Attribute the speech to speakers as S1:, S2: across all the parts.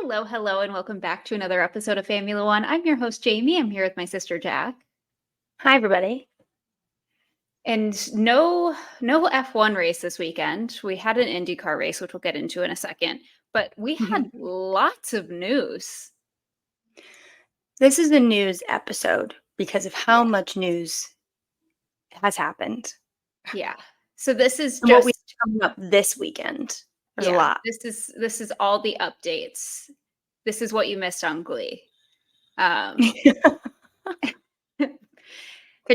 S1: Hello, hello, and welcome back to another episode of Formula One. I'm your host, Jamie. I'm here with my sister, Jack.
S2: Hi, everybody.
S1: And no F1 race this weekend. We had an IndyCar race, which we'll get into in a second, but we had lots of news.
S2: This is a news episode because of how much news has happened.
S1: Yeah. So this is
S2: And what we
S1: just
S2: coming up this weekend. There's a lot.
S1: This is all the updates. This is what you missed on Glee.
S2: Good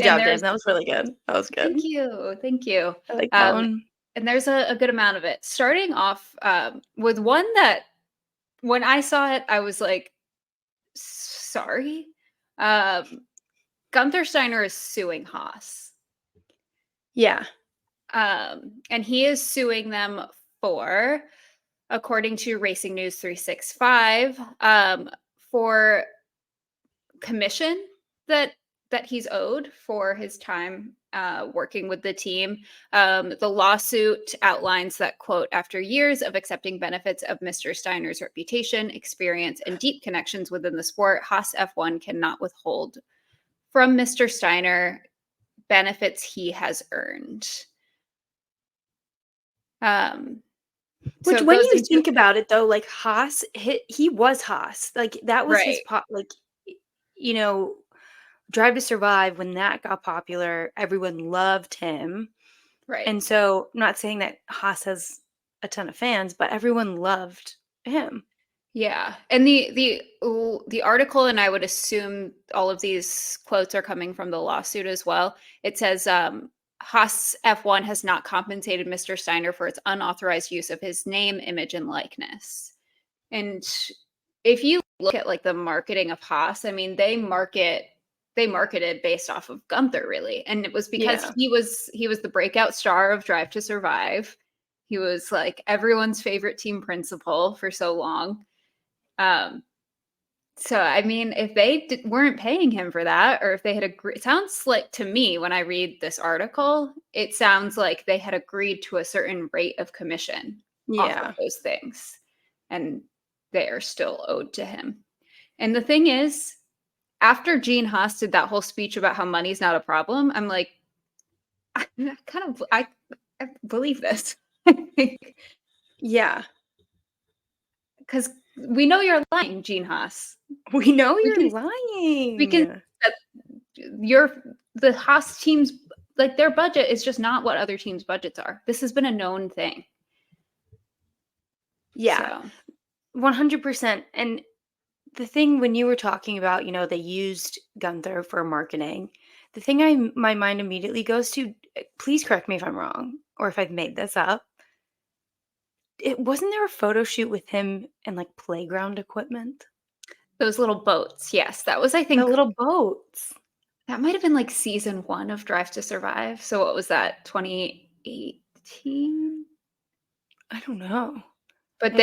S2: job, James. That was really good. That was good.
S1: Thank you. Thank you.
S2: I like that one.
S1: And there's a good amount of it. Starting off with one that when I saw it, I was like, sorry. Gunther Steiner is suing Haas.
S2: Yeah.
S1: And he is suing them for, according to Racing News 365, for commission that he's owed for his time working with the team. The lawsuit outlines that, quote, after years of accepting benefits of Mr. Steiner's reputation, experience, and deep connections within the sport, Haas F1 cannot withhold from Mr. Steiner benefits he has earned.
S2: Which, when you think about it, though, like Haas, he was Haas. Like, that was his Drive to Survive, when that got popular, everyone loved him.
S1: Right.
S2: And so, I'm not saying that Haas has a ton of fans, but everyone loved him.
S1: Yeah. And the article, and I would assume all of these quotes are coming from the lawsuit as well. It says Haas F1 has not compensated Mr. Steiner for its unauthorized use of his name, image, and likeness. And if you look at like the marketing of Haas, I mean, they marketed based off of Gunther, really. And it was because he was the breakout star of Drive to Survive. He was like everyone's favorite team principal for so long. So, I mean, if they weren't paying him for that, or if they had agreed, it sounds like to me when I read this article, it sounds like they had agreed to a certain rate of commission off of those things, and they are still owed to him. And the thing is, after Gene Haas did that whole speech about how money's not a problem, I'm like, I believe this.
S2: Yeah.
S1: Because we know you're lying, Gene Haas.
S2: We know you're lying.
S1: We can the Haas teams, like, their budget is just not what other teams' budgets are. This has been a known thing.
S2: Yeah, so. 100%. And the thing when you were talking about, they used Gunther for marketing, the thing my mind immediately goes to, please correct me if I'm wrong, or if I've made this up. Wasn't there a photo shoot with him and like playground equipment?
S1: Those little boats. Yes, that was, I think,
S2: the little boats.
S1: That might have been like season 1 of Drive to Survive. So what was that? 2018?
S2: I don't know.
S1: But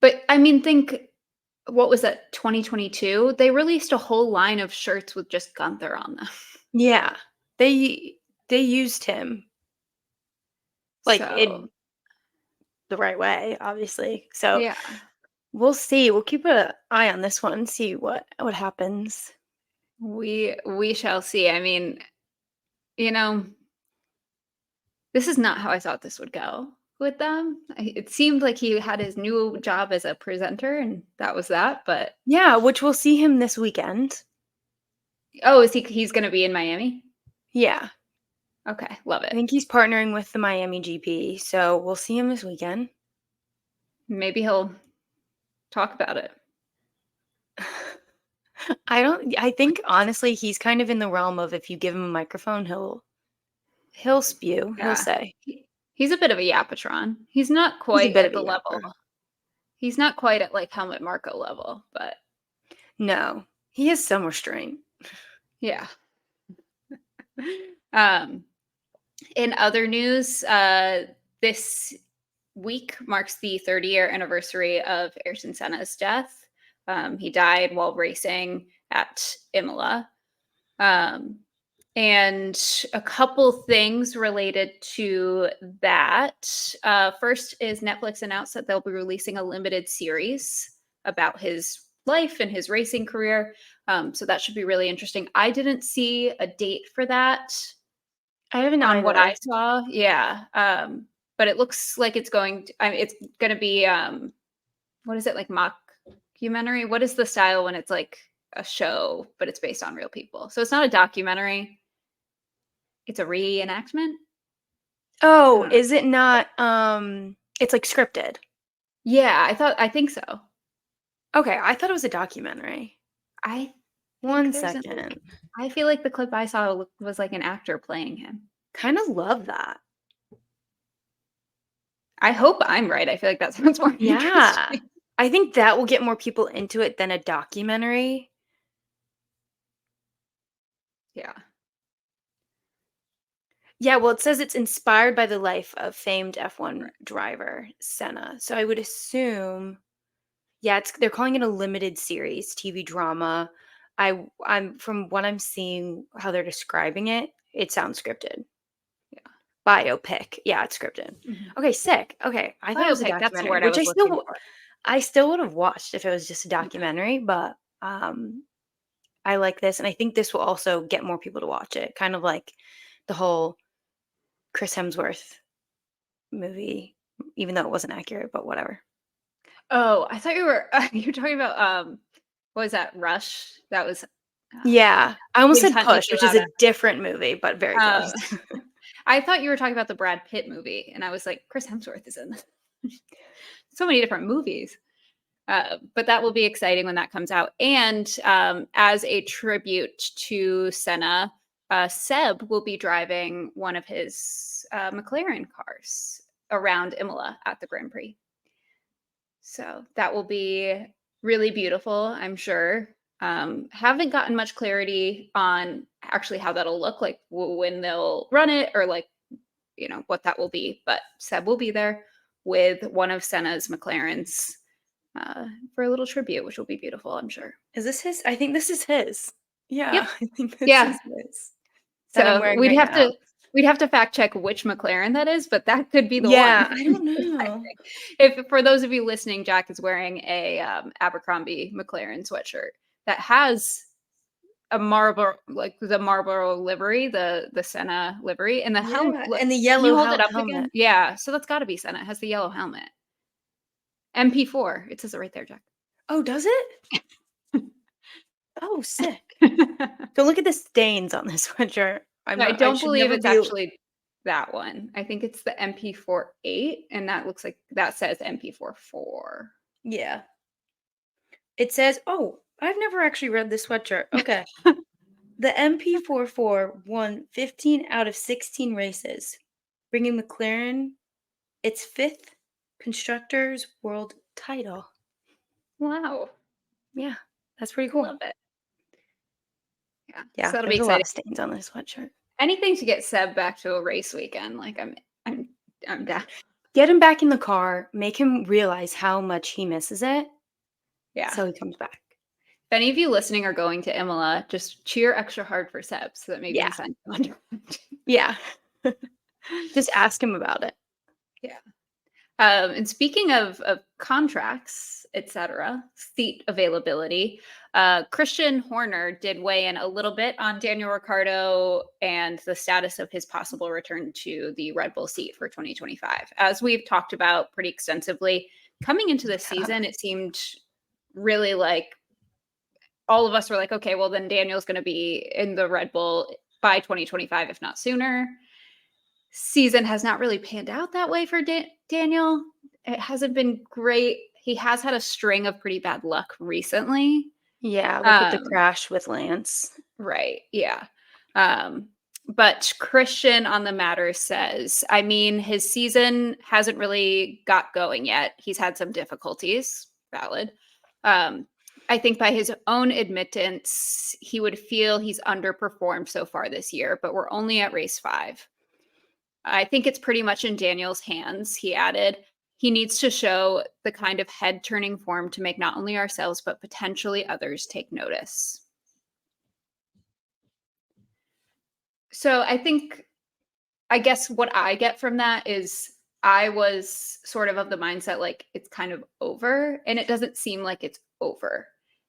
S1: But I mean, what was that? 2022? They released a whole line of shirts with just Gunther on them.
S2: Yeah, they used him like in the right way, obviously. So
S1: yeah,
S2: we'll see. We'll keep an eye on this one, see what happens.
S1: We shall see. I mean, this is not how I thought this would go with them. It seemed like he had his new job as a presenter, and that was that. But
S2: yeah, which we'll see him this weekend.
S1: Oh, he's going to be in Miami?
S2: Yeah.
S1: Okay, love it.
S2: I think he's partnering with the Miami GP, so we'll see him this weekend.
S1: Maybe he'll talk about it.
S2: I think honestly he's kind of in the realm of, if you give him a microphone, he'll spew. Yeah. He'll say.
S1: He's a bit of a yapatron. He's not quite at the level. He's not quite at like Helmut Marko level, but
S2: no, he has some restraint.
S1: Yeah. In other news, this week marks the 30-year anniversary of Ayrton Senna's death. He died while racing at Imola. And a couple things related to that. First is Netflix announced that they'll be releasing a limited series about his life and his racing career. So that should be really interesting. I didn't see a date for that
S2: I haven't
S1: on what I
S2: either.
S1: saw. Yeah. But it looks like it's going to, it's going to be, what is it, like mockumentary? What is the style when it's like a show, but it's based on real people? So it's not a documentary, it's a reenactment? I
S2: Oh,
S1: don't know.
S2: is it not, it's, like, scripted?
S1: Yeah, I think so.
S2: Okay, I thought it was a documentary.
S1: I think
S2: One
S1: there's a
S2: second.
S1: I feel like the clip I saw was like an actor playing him.
S2: Kinda love that.
S1: I hope I'm right. I feel like that sounds more
S2: Yeah.
S1: interesting.
S2: I think that will get more people into it than a documentary.
S1: Yeah.
S2: Yeah, well, it says it's inspired by the life of famed
S1: Right.
S2: F1 driver Senna. So I would assume, yeah, they're calling it a limited series TV drama. I'm from what I'm seeing, how they're describing it, it sounds scripted.
S1: Yeah.
S2: Biopic. Yeah, it's scripted.
S1: Mhm.
S2: Okay, sick. Okay, I thought it was a
S1: Biopic, that's the
S2: documentary,
S1: word I
S2: which
S1: was looking for.
S2: I still would have watched if it was just a
S1: Yeah.
S2: documentary, but I like this and I think this will also get more people to watch it. Kind of like the whole Chris Hemsworth movie, even though it wasn't accurate, but whatever.
S1: Oh, I thought you were you were talking about, what was that, Rush? That was,
S2: Yeah, I almost
S1: Things
S2: said
S1: Hunt Me
S2: Push,
S1: Too
S2: which is
S1: Loud.
S2: a different movie, but very close.
S1: I thought you were talking about the Brad Pitt movie, and I was like, Chris Hemsworth is in this. So many different movies. But that will be exciting when that comes out. And as a tribute to Senna, Seb will be driving one of his McLaren cars around Imola at the Grand Prix. So that will be really beautiful, I'm sure. Haven't gotten much clarity on actually how that'll look like when they'll run it or like, what that will be. But Seb will be there with one of Senna's McLarens for a little tribute, which will be beautiful, I'm sure.
S2: Is this his? I think this is his.
S1: Yep.
S2: Yeah, I think this
S1: Yeah.
S2: is his that I'm
S1: So
S2: wearing right now.
S1: we'd have to fact check which McLaren that is, but that could be the one.
S2: Yeah, I don't know.
S1: If for those of you listening, Jack is wearing a Abercrombie McLaren sweatshirt that has a Marlboro, like the Marlboro livery, the Senna livery, and the helmet.
S2: Yeah, and the
S1: Can you
S2: yellow
S1: hold it up again?
S2: helmet.
S1: Yeah, so that's got to be Senna. It has the yellow helmet. MP4. It says it right there, Jack.
S2: Oh, does it? Oh, sick. So look at the stains on this sweatshirt.
S1: I
S2: I
S1: don't
S2: should
S1: believe
S2: never
S1: it's
S2: be.
S1: actually that one. I think it's the MP4-8, and that looks like that says MP44.
S2: Yeah. It says, oh, I've never actually read this sweatshirt. Okay. The MP44 won 15 out of 16 races, bringing McLaren its fifth Constructors' World title.
S1: Wow,
S2: Yeah, that's pretty cool.
S1: love it. Yeah, so
S2: Yeah,
S1: that'll be
S2: there's a lot
S1: exciting.
S2: of stains on this sweatshirt.
S1: Anything to get Seb back to a race weekend, like I'm I'm down.
S2: Get him back in the car, make him realize how much he misses it
S1: Yeah.
S2: so he comes back.
S1: If any of you listening are going to Imola, just cheer extra hard for Seb so that maybe he
S2: Yeah,
S1: signs on.
S2: yeah. Just ask him about it.
S1: Yeah. And speaking of contracts, etc., seat availability, Christian Horner did weigh in a little bit on Daniel Ricciardo and the status of his possible return to the Red Bull seat for 2025. As we've talked about pretty extensively, coming into this
S2: Yeah.
S1: season, it seemed really like all of us were like, okay, well, then Daniel's going to be in the Red Bull by 2025, if not sooner. Season has not really panned out that way for Daniel. It hasn't been great. He has had a string of pretty bad luck recently.
S2: Yeah, like with the
S1: Um,
S2: crash with Lance.
S1: right. Yeah. Um, but Christian on the matter says, I mean, his season hasn't really got going yet. He's had some difficulties. Valid. Um, I think by his own admittance, he would feel he's underperformed so far this year, but we're only at race 5. I think it's pretty much in Daniel's hands, he added. He needs to show the kind of head turning form to make not only ourselves, but potentially others take notice. So I guess what I get from that is I was sort of the mindset like it's kind of over, and it doesn't seem like it's over.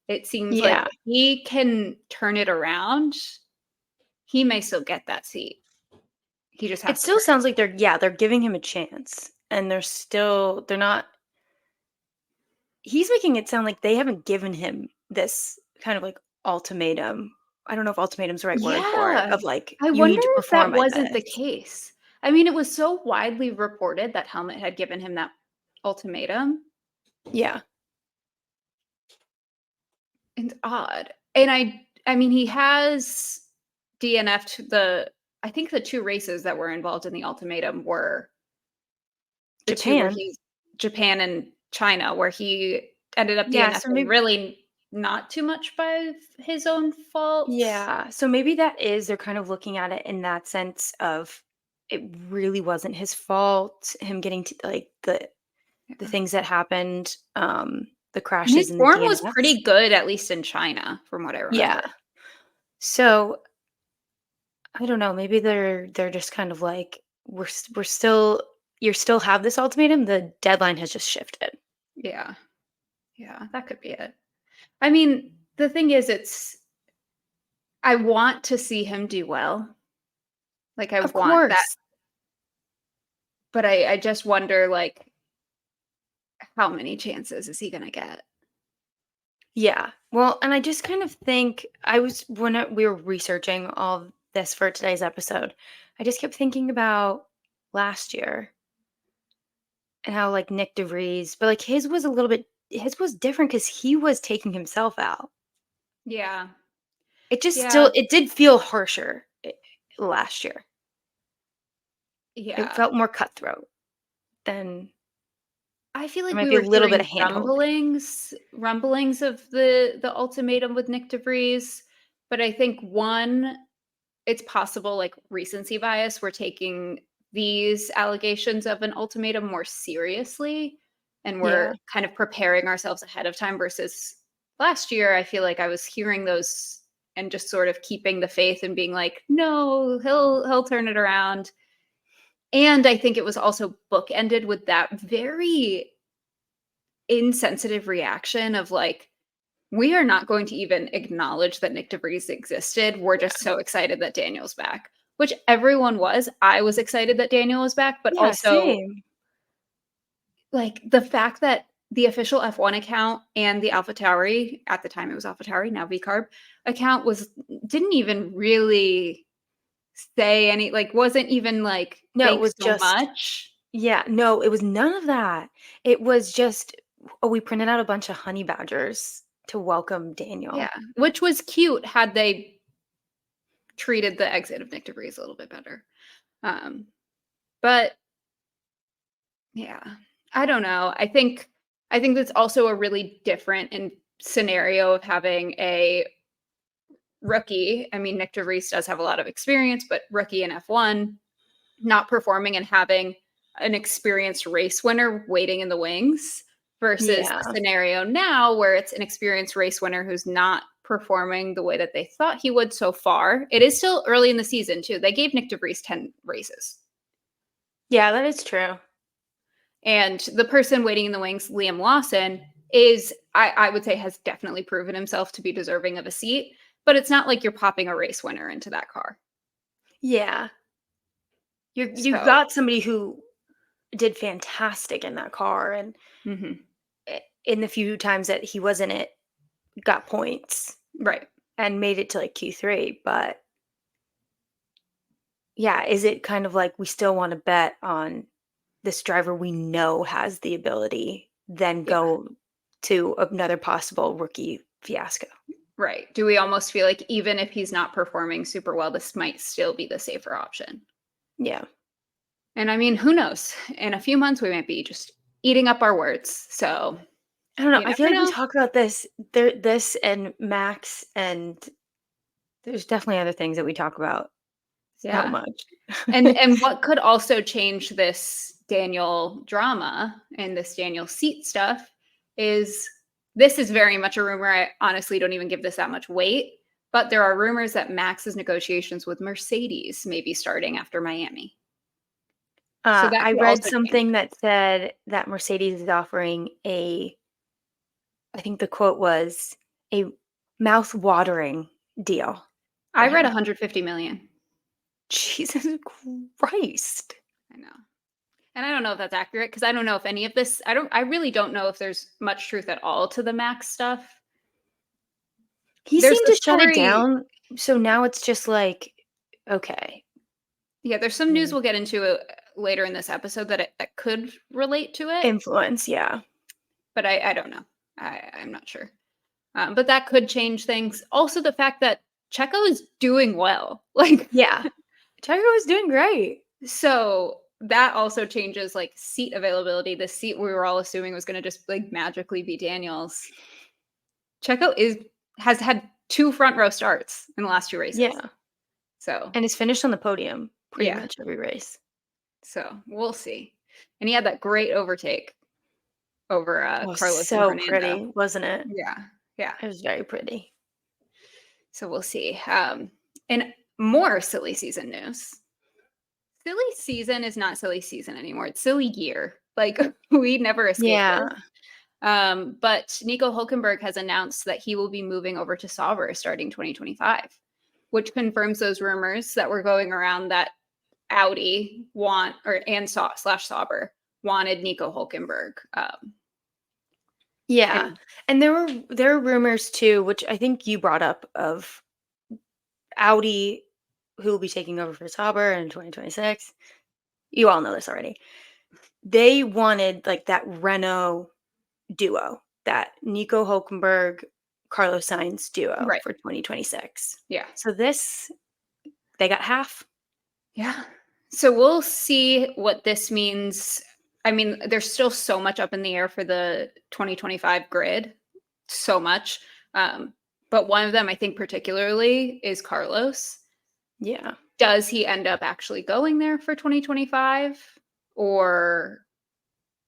S1: It seems like
S2: Yeah.
S1: if he can turn it around, he may still get that seat. He just
S2: It
S1: has to
S2: still
S1: turn
S2: sounds like they're giving him a chance, and they're not he's making it sound like they haven't given him this kind of, like, ultimatum. I don't know if ultimatum's the right word for it,
S1: Yeah.
S2: of, like,
S1: I
S2: "You
S1: wonder
S2: need to
S1: if that
S2: perform at
S1: wasn't the
S2: this."
S1: case. I mean, it was so widely reported that Helmet had given him that ultimatum.
S2: Yeah.
S1: It's odd. And I mean, he has DNF'd I think the 2 races that were involved in the ultimatum were the 2 where
S2: Japan.
S1: he's Japan and China, where he ended up
S2: Yeah, so
S1: DNFing
S2: maybe
S1: really not too much by his own fault.
S2: yeah, so maybe that is they're kind of looking at it in that sense of it really wasn't his fault, him getting to, like, the
S1: Yeah.
S2: things that happened, the
S1: And his
S2: crashes and the
S1: form was
S2: DNFs.
S1: pretty good, at least in China, from what I
S2: Yeah.
S1: remember.
S2: So, I don't know, maybe they're just kind of like, we're still you still have this ultimatum, the deadline has just shifted."
S1: Yeah. Yeah, that could be it. I mean, the thing is I want to see him do well. Like, I
S2: Of
S1: want that,
S2: course.
S1: but I just wonder, like, how many chances is he gonna get?
S2: Yeah. Well, and I just kind of think I was when we were researching all this for today's episode, I just kept thinking about last year and how like Nick DeVries, but like his was different because he was taking himself out.
S1: Yeah.
S2: It just
S1: Yeah.
S2: still it did feel harsher last year. It
S1: Yeah.
S2: felt more cutthroat than
S1: I feel
S2: there
S1: like
S2: might
S1: we
S2: be a
S1: were
S2: little bit
S1: hearing
S2: of hand holding.
S1: rumblings of the ultimatum with Nick DeVries, but I think one, it's possible, like, recency bias, we're taking these allegations of an ultimatum more seriously, and we're
S2: Yeah.
S1: kind of preparing ourselves ahead of time versus last year, I feel like I was hearing those and just sort of keeping the faith and being like, "No, he'll turn it around." And I think it was also bookended with that very insensitive reaction of like, we are not going to even acknowledge that Nick DeVries existed. We're just
S2: Yeah.
S1: so excited that Daniel's back, which everyone was. I was excited that Daniel was back, but
S2: Yeah,
S1: also
S2: same.
S1: like the fact that the official F1 account and the AlphaTauri, at the time it was AlphaTauri, now VCarb account didn't even really say any, like, wasn't even like,
S2: No, it
S1: thanks
S2: was
S1: so
S2: just
S1: much.
S2: yeah, no, it was none of that. It was just, "Oh, we printed out a bunch of honey badgers to welcome
S1: Yeah,
S2: Daniel."
S1: which was cute had they treated the exit of Nick DeVries a little bit better. Um, but yeah, I don't know. I think that's also a really different scenario of having a rookie. I mean, Nick DeVries does have a lot of experience, but rookie in F1 not performing and having an experienced race winner waiting in the wings versus the
S2: Yeah.
S1: scenario now where it's an experienced race winner who's not performing the way that they thought he would so far. It is still early in the season, too. They gave Nick DeVries 10 races.
S2: Yeah, that is true.
S1: And the person waiting in the wings, Liam Lawson, is, I would say, has definitely proven himself to be deserving of a seat. But it's not like you're popping a race winner into that car.
S2: Yeah. You've
S1: So,
S2: got somebody who did fantastic in that car and
S1: mhm,
S2: in the few times that he was in it, got points
S1: right.
S2: and made it to, like, Q3, but yeah, is it kind of like we still wanna bet on this driver we know has the ability, then
S1: Yeah.
S2: go to another possible rookie fiasco?
S1: Right. Do we almost feel like even if he's not performing super well, this might still be the safer option?
S2: Yeah.
S1: And I mean, who knows? In a few months, we might be just eating up our words. So
S2: I don't know,
S1: you
S2: I feel
S1: never
S2: like we
S1: know.
S2: talk about this and Max, and there's definitely other things that we talk about so
S1: Yeah.
S2: much.
S1: And what could also change this Daniel drama and this Daniel seat stuff is this is very much a rumor. I honestly don't even give this that much weight. But there are rumors that Max's negotiations with Mercedes may be starting after Miami. So that
S2: I
S1: could
S2: read
S1: also change
S2: something that
S1: things.
S2: said that Mercedes is offering I think the quote was, "a mouth-watering deal" for
S1: I read
S2: him.
S1: 150 million.
S2: Jesus Christ.
S1: I know. And I don't know if that's accurate because I don't know if any of this I really don't know if there's much truth at all to the Max stuff.
S2: He
S1: There's
S2: seemed
S1: the
S2: to shut it
S1: story.
S2: down, so now it's just like, okay.
S1: Yeah, there's some news
S2: Mm.
S1: we'll get into later in this episode that could relate to it,
S2: Influence, yeah.
S1: but I don't know. I'm not sure. But that could change things. Also, the fact that Checo is doing well, like,
S2: Yeah. Checo is doing great.
S1: so that also changes like seat availability. The seat we were all assuming was going to just like magically be Daniel's. Checo has had 2 front row starts in the last 2 races.
S2: Yeah,
S1: So,
S2: and is finished on the podium pretty
S1: yeah.
S2: much every race.
S1: So, we'll see. And he had that great overtake over,
S2: Oh,
S1: Carlos and
S2: so
S1: Fernando.
S2: pretty, wasn't it?
S1: Yeah. Yeah.
S2: It was very pretty.
S1: So, we'll see. And more silly season news. Silly season is not silly season anymore. It's silly year. Like, we never escape
S2: Yeah.
S1: this. But Nico Hulkenberg has announced that he will be moving over to Sauber starting 2025, which confirms those rumors that were going around that Audi slash Sauber wanted Nico Hulkenberg.
S2: Yeah,
S1: And
S2: and there were rumors too, which I think you brought up, of Audi, who will be taking over for Sauber in 2026. You all know this already. They wanted, like, that Renault duo, that Nico Hulkenberg, Carlos Sainz duo
S1: right,
S2: for 2026.
S1: yeah,
S2: So they got half.
S1: yeah. So we'll see what this means. I mean, there's still so much up in the air for the 2025 grid, so much. But one of them, I think, particularly, is Carlos.
S2: Yeah.
S1: Does he end up actually going there for 2025, or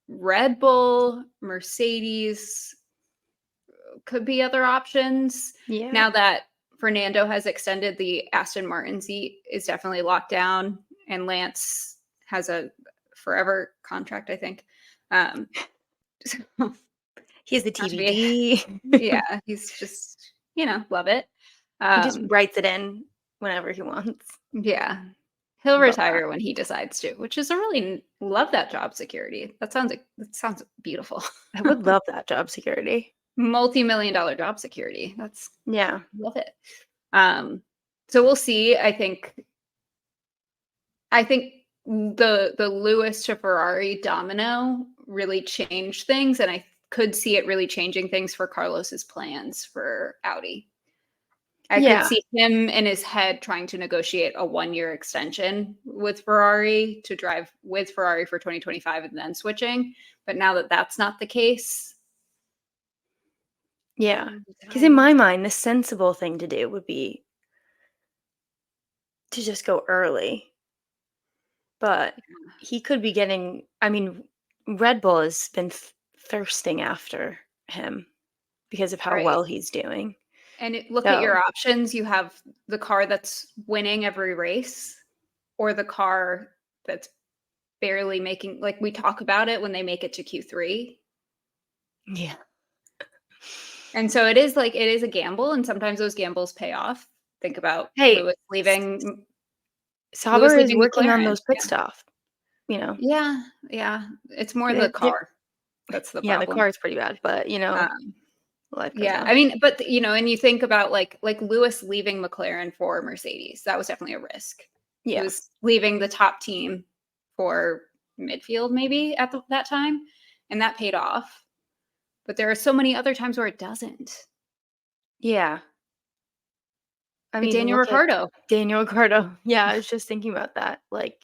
S1: Red Bull, Mercedes? Could be other options.
S2: Yeah.
S1: Now that Fernando has extended, the Aston Martin seat is definitely locked down, and Lance has a forever contract, I think. So
S2: He's the
S1: not to be,
S2: TBD.
S1: yeah, he's just, love it.
S2: He just
S1: Um,
S2: writes it in whenever he wants.
S1: yeah, he'll
S2: Love that.
S1: retire when he decides to, which is a really love that job security. That sounds beautiful.
S2: I would love that job security.
S1: Multi-million dollar job security.
S2: Yeah.
S1: Love it. Um, so we'll see. I think the Lewis to Ferrari domino really changed things, and I could see it really changing things for Carlos's plans for Audi. I could
S2: Yeah.
S1: see him in his head trying to negotiate a 1-year extension with Ferrari to drive with Ferrari for 2025 and then switching. But now that that's not the case,
S2: Yeah. Because in my mind, the sensible thing to do would be to just go early. But he could be getting, I mean, Red Bull has been thirsting after him because of how
S1: right.
S2: well he's doing.
S1: And look at your
S2: So,
S1: options. You have the car that's winning every race, or the car that's barely making, like, we talk about it when they make it to Q3.
S2: yeah.
S1: And so it is a gamble, and sometimes those gambles pay off. Think about
S2: Hey,
S1: Lewis
S2: Sauber is
S1: leaving
S2: working on
S1: McLaren.
S2: those pit stops, you know.
S1: Yeah. Yeah. It's more the
S2: They
S1: car that's the
S2: Yeah, the
S1: problem.
S2: car is pretty bad, but,
S1: Um,
S2: life goes
S1: yeah.
S2: on.
S1: I mean, but and you think about like Lewis leaving McLaren for Mercedes. That was definitely a risk. He
S2: Yeah.
S1: was leaving the top team for midfield maybe at that time, and that paid off. But there are so many other times where it doesn't.
S2: Yeah. I
S1: Like
S2: mean,
S1: Daniel
S2: look at
S1: Ricciardo.
S2: Daniel Ricciardo. Yeah, I was just thinking about that, like,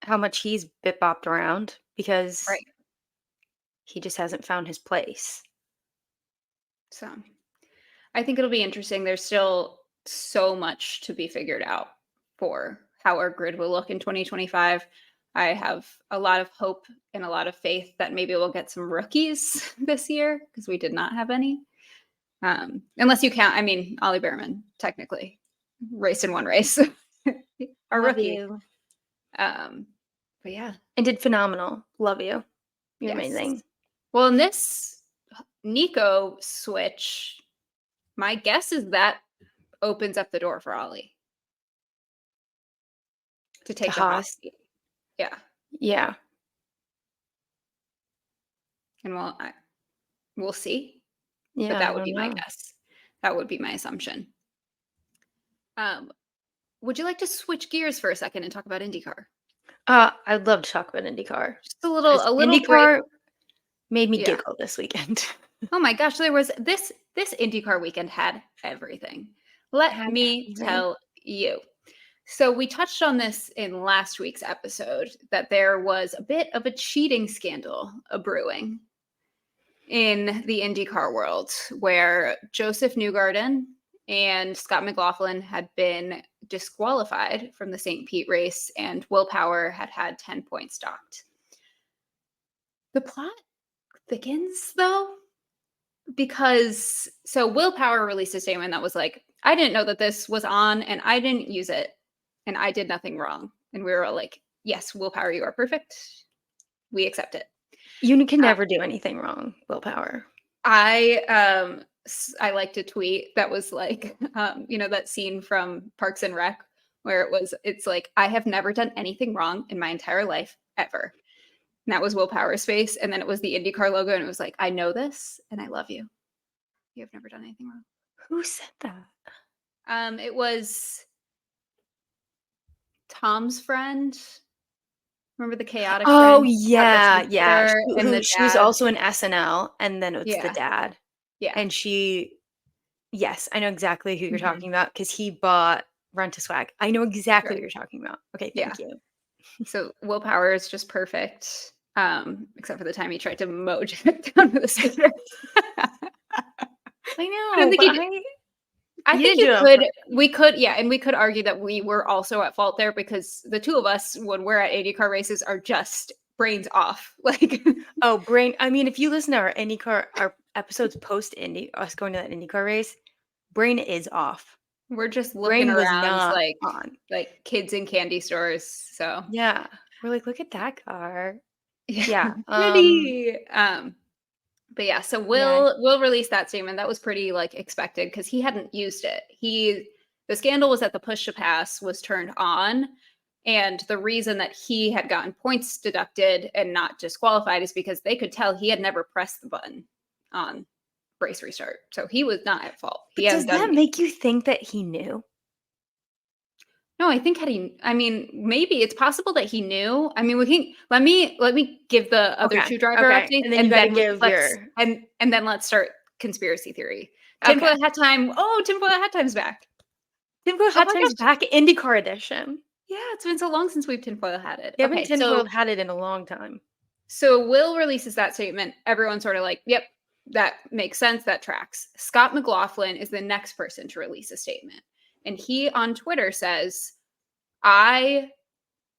S2: how much he's bit-bopped around because
S1: Right.
S2: he just hasn't found his place.
S1: So I think it'll be interesting. There's still so much to be figured out for how our grid will look in 2025. I have a lot of hope and a lot of faith that maybe we'll get some rookies this year because we did not have any. Unless you count, I mean, Ollie Behrman technically raced in one race. Our
S2: Love
S1: rookie.
S2: you.
S1: But yeah.
S2: And did phenomenal. Love you. You're
S1: Yes.
S2: amazing.
S1: Well, in this Nico switch, my guess is that opens up the door for Ollie to take the hot
S2: Haas.
S1: seat. Yeah.
S2: Yeah.
S1: And we'll see.
S2: Yeah.
S1: But that
S2: I
S1: would be
S2: don't
S1: my
S2: know.
S1: guess. That would be my assumption. Would you like to switch gears for a second and talk about IndyCar?
S2: I'd love to talk about IndyCar.
S1: Just a
S2: 'Cause
S1: little break.
S2: IndyCar made me
S1: Yeah.
S2: giggle this weekend.
S1: Oh my gosh, there was this IndyCar weekend had everything. Let
S2: Had
S1: me
S2: everything.
S1: tell you. So we touched on this in last week's episode that there was a bit of a cheating scandal brewing in the IndyCar world where Joseph Newgarden and Scott McLaughlin had been disqualified from the St. Pete race, and Will Power had 10 points docked. The plot thickens, though, because Will Power released a statement that was like, I didn't know that this was on, and I didn't use it, and I did nothing wrong. And we were all like, yes, Will Power, you are perfect. We accept it.
S2: You can never do anything wrong, Willpower.
S1: I liked a tweet that was like, that scene from Parks and Rec where it's like, I have never done anything wrong in my entire life ever. And that was Will Power's face. And then it was the IndyCar logo. And it was like, I know this and I love you. You have never done anything wrong.
S2: Who said that?
S1: It was Tom's friend. Remember the chaotic
S2: Oh,
S1: friend?
S2: yeah, yeah.
S1: And the
S2: She was
S1: dad.
S2: also in SNL, and then it's the
S1: Yeah.
S2: dad.
S1: Yeah.
S2: And yes, I know exactly who you're
S1: Mhm.
S2: talking about because he bought Rent to Swag. I know exactly
S1: Sure.
S2: what you're talking about. Okay,
S1: Yeah.
S2: thank you.
S1: So Will Power is just perfect, except for the time he tried to mow Jack down with a scooter.
S2: I
S1: I don't
S2: know,
S1: think
S2: but
S1: he did. I
S2: you
S1: think
S2: didn't do
S1: you
S2: it on
S1: could.
S2: purpose.
S1: We could, yeah, and we could argue that we were also at fault there because the two of us, when we're at IndyCar races, are just brains off. Like,
S2: Oh, brain. I mean, if you listen to our episodes post us going to that IndyCar race, brain is off.
S1: we're just looking
S2: Brain was
S1: around
S2: not on.
S1: like kids in candy stores. So
S2: Yeah. We're like, look at that car. Yeah.
S1: pretty. But yeah, so
S2: Yeah.
S1: Will release that statement. That was pretty like expected because he hadn't used it. The scandal was that the push to pass was turned on. And the reason that he had gotten points deducted and not disqualified is because they could tell he had never pressed the button on race restart. So he was not at fault. He
S2: But does
S1: hadn't done
S2: that
S1: anything.
S2: make you think that he knew?
S1: No, I think maybe it's possible that he knew. I mean, we can let me give the other two driver
S2: Okay.
S1: updates,
S2: And then you gotta give
S1: let's
S2: your
S1: and then let's start conspiracy theory.
S2: Okay.
S1: Tinfoil hat time. Oh, tinfoil hat time's back.
S2: Tinfoil
S1: Oh
S2: Hat
S1: my
S2: Time's
S1: gosh.
S2: back, IndyCar edition.
S1: Yeah, it's been so long since we've tinfoil hatted.
S2: We haven't
S1: Okay, so
S2: tinfoiled had it in a long time.
S1: Will releases that statement. Everyone's sort of like, yep, that makes sense. That tracks. Scott McLaughlin is the next person to release a statement. And he on Twitter says, I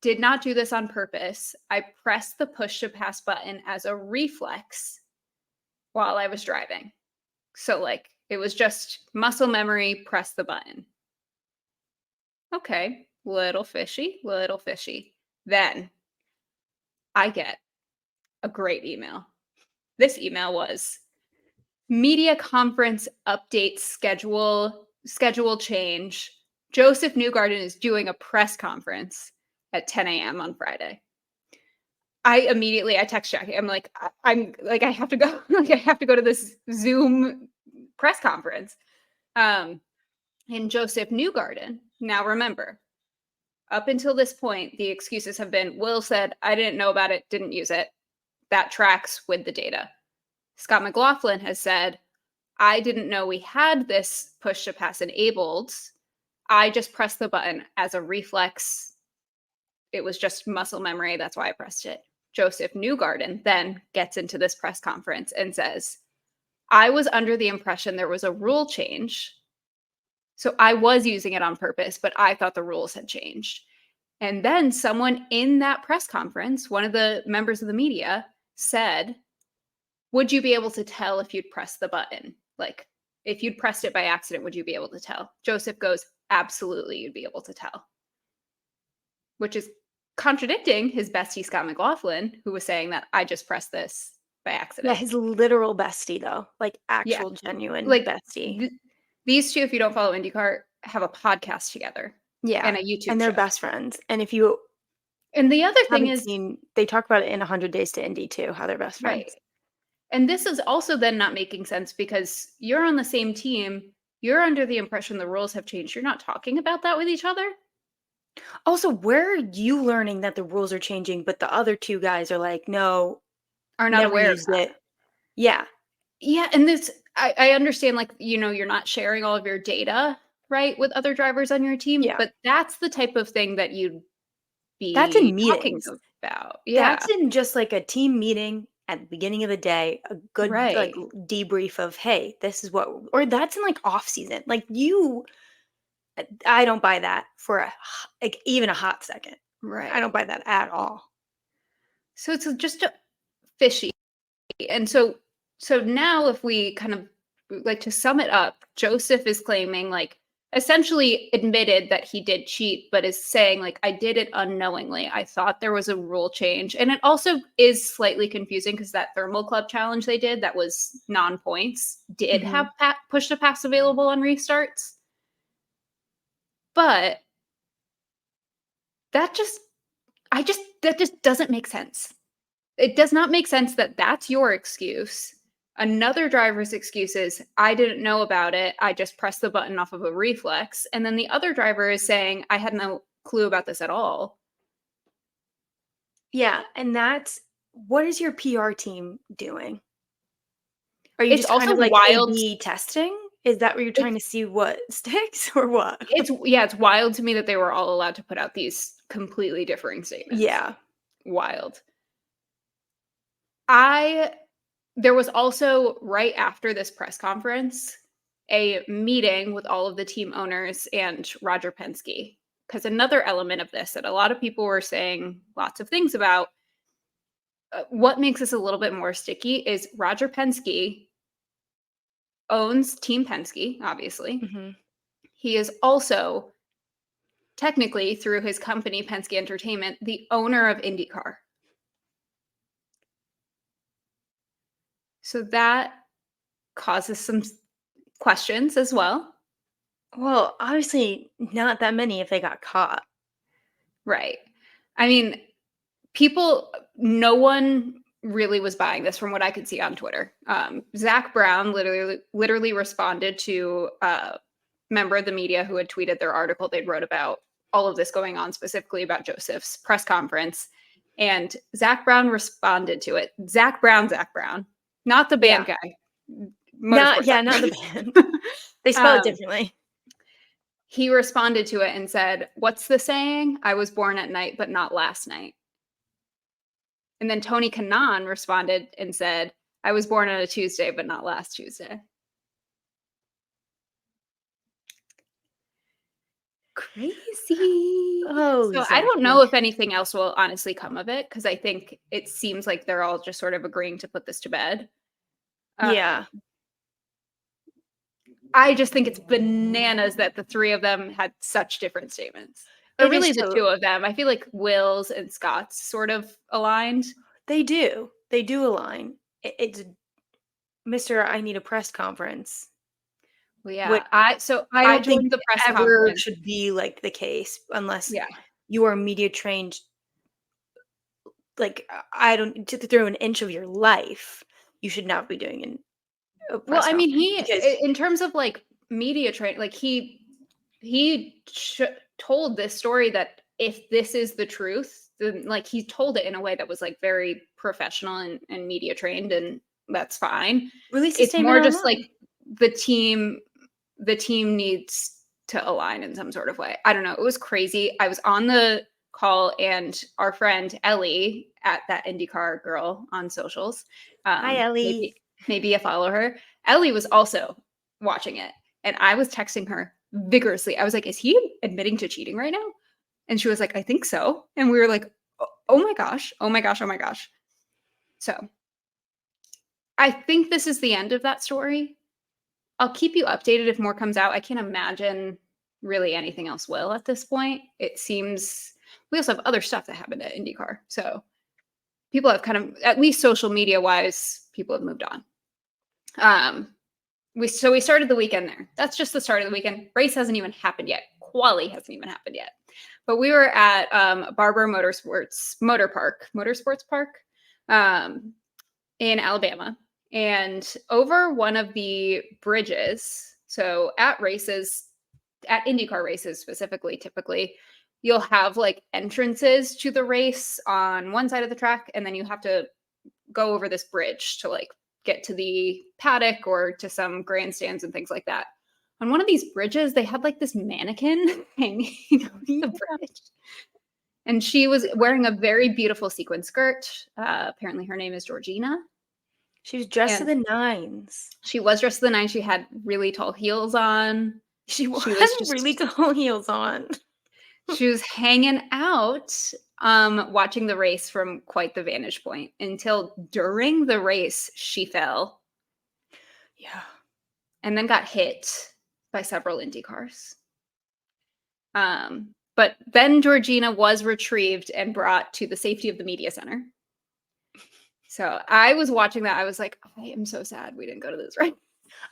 S1: did not do this on purpose. I pressed the push to pass button as a reflex while I was driving. So, like, it was just muscle memory, press the button. Okay, little fishy, little fishy. Then I get a great email. This email was media conference update schedule change. Joseph Newgarden is doing a press conference at 10 a.m. on Friday. I text Jackie. I'm like, I'm like, I have to go. Like, I have to go to this Zoom press conference. And Joseph Newgarden. Now remember, up until this point, the excuses have been Will said, I didn't know about it, didn't use it. That tracks with the data. Scott McLaughlin has said, I didn't know we had this push to pass enabled. I just pressed the button as a reflex. It was just muscle memory. That's why I pressed it. Joseph Newgarden then gets into this press conference and says, I was under the impression there was a rule change. So I was using it on purpose, but I thought the rules had changed. And then someone in that press conference, one of the members of the media, said, would you be able to tell if you'd press the button? Like, If you'd pressed it by accident, would you be able to tell? Joseph goes, absolutely, you'd be able to tell. Which is contradicting his bestie, Scott McLaughlin, who was saying that I just pressed this by
S2: Yeah,
S1: accident.
S2: his literal bestie, though, like,
S1: Yeah.
S2: actual genuine
S1: Like,
S2: bestie.
S1: these two, if you don't follow IndyCar, have a podcast together
S2: Yeah,
S1: and a
S2: and
S1: YouTube
S2: they're
S1: show.
S2: best friends, and if you
S1: And the other thing
S2: haven't
S1: is
S2: seen they talk about it in 100 Days to Indy too, how they're best
S1: right.
S2: friends.
S1: And this is also then not making sense because you're on the same team. You're under the impression the rules have changed. You're not talking about that with each other.
S2: Also, where are you learning that the rules are changing, but the other 2 guys are like, "No,
S1: Are not
S2: never
S1: aware of
S2: used
S1: that.
S2: it." Yeah,
S1: Yeah, and this I understand, like, you're not sharing all of your data, right, with other drivers on your team,
S2: yeah.
S1: but that's the type of thing that you'd
S2: That's in
S1: be talking
S2: meetings.
S1: about.
S2: That's
S1: Yeah,
S2: in just, like, a team meeting at the beginning of the day, a good, like,
S1: right,
S2: debrief of, "Hey, this is what," or that's in, like, off season. Like, I don't buy that for like, even a hot second. I
S1: right.
S2: don't buy that at all.
S1: So it's just a fishy. And so now if we kind of like to sum it up, Joseph is claiming like essentially admitted that he did cheat, but is saying like I did it unknowingly. I thought there was a rule change. And it also is slightly confusing because that thermal club challenge they did that was non-points did have
S2: Mhm.
S1: push to pass available on restarts. But that just that just doesn't make sense. It does not make sense that that's your excuse. Another driver's excuse is, I didn't know about it. I just pressed the button off of a reflex. And then the other driver is saying, I had no clue about this at all.
S2: Yeah, and that's what is your PR team doing? Are you
S1: It's
S2: just kind
S1: also
S2: of like
S1: wild.
S2: A/B testing? Is that where you're trying
S1: It's
S2: to see what sticks or what?
S1: it's yeah, it's wild to me that they were all allowed to put out these completely differing statements.
S2: Yeah.
S1: Wild. I There was also right after this press conference a meeting with all of the team owners and Roger Penske. Because another element of this that a lot of people were saying lots of things about, what makes this a little bit more sticky is Roger Penske owns Team Penske, obviously.
S2: Mhm.
S1: He is also technically, through his company, Penske Entertainment, the owner of IndyCar. So that causes some questions as well.
S2: Well, obviously not that many if they got caught.
S1: Right. I mean, no one really was buying this from what I could see on Twitter. Zach Brown literally responded to a member of the media who had tweeted their article they wrote about all of this going on, specifically about Joseph's press conference. And Zach Brown responded to it. Zach Brown, not the
S2: Yeah.
S1: band guy, motorsports
S2: Not the
S1: Zach
S2: band.
S1: Brown.
S2: They spell it differently.
S1: He responded to it and said, "What's the saying? I was born at night, but not last night." And then Tony Kanaan responded and said, "I was born on a Tuesday, but not last Tuesday." Crazy.
S2: Oh,
S1: So I don't know
S2: Zachy.
S1: if anything else will honestly come of it because I think it seems like they're all just sort of agreeing to put this to bed.
S2: Yeah.
S1: I just think it's bananas that the three of them had such different statements. Or
S2: It is
S1: really the
S2: so
S1: two of them. I feel like Will's and Scott's sort of aligned.
S2: they do. They do align. It's Mr. I need a press conference,
S1: Well,
S2: which
S1: yeah. I
S2: I don't think
S1: joined the press
S2: ever
S1: conference.
S2: should be, like, the case unless
S1: Yeah.
S2: you are media trained, like, I don't to through an inch of your life, you should not be doing a
S1: Well,
S2: press
S1: I mean,
S2: conference because
S1: in terms of like media train, like told this story that if this is the truth, then like he told it in a way that was like very professional and media trained, and that's fine.
S2: release a
S1: It's
S2: statement
S1: more just like
S2: online.
S1: the team, the team needs to align in some sort of way. I don't know. It was crazy. I was on the call and our friend Ellie at that IndyCar girl on socials.
S2: "Hi, Ellie."
S1: Maybe you follow her. Ellie was also watching it, and I was texting her vigorously. I was like, "Is he admitting to cheating right now?" And she was like, "I think so." And we were like, oh my gosh, oh my gosh, oh my gosh." So I think this is the end of that story. I'll keep you updated if more comes out. I can't imagine really anything else will at this point. It seems we also have other stuff that happened at IndyCar. So people have kind of, at least social media wise, people have moved on. We started the weekend there. That's just the start of the weekend. Race hasn't even happened yet. Quali hasn't even happened yet. But we were at Barber Motorsports Park in Alabama. And over one of the bridges, so at IndyCar races specifically, typically, you'll have like entrances to the race on one side of the track, and then you have to go over this bridge to like get to the paddock or to some grandstands and things like that. On one of these bridges, they had like this mannequin hanging on the bridge. And she was wearing a very beautiful sequin skirt. Apparently her name is Georgina.
S2: She was dressed to the nines.
S1: She was dressed to the nines. She had really tall heels on.
S2: She was just really tall heels on.
S1: She was hanging out, watching the race from quite the vantage point until during the race, she fell.
S2: Yeah.
S1: And then got hit by several Indy cars. But then Georgina was retrieved and brought to the safety of the media center. So I was watching that. I was like, I am so sad we didn't go to this race.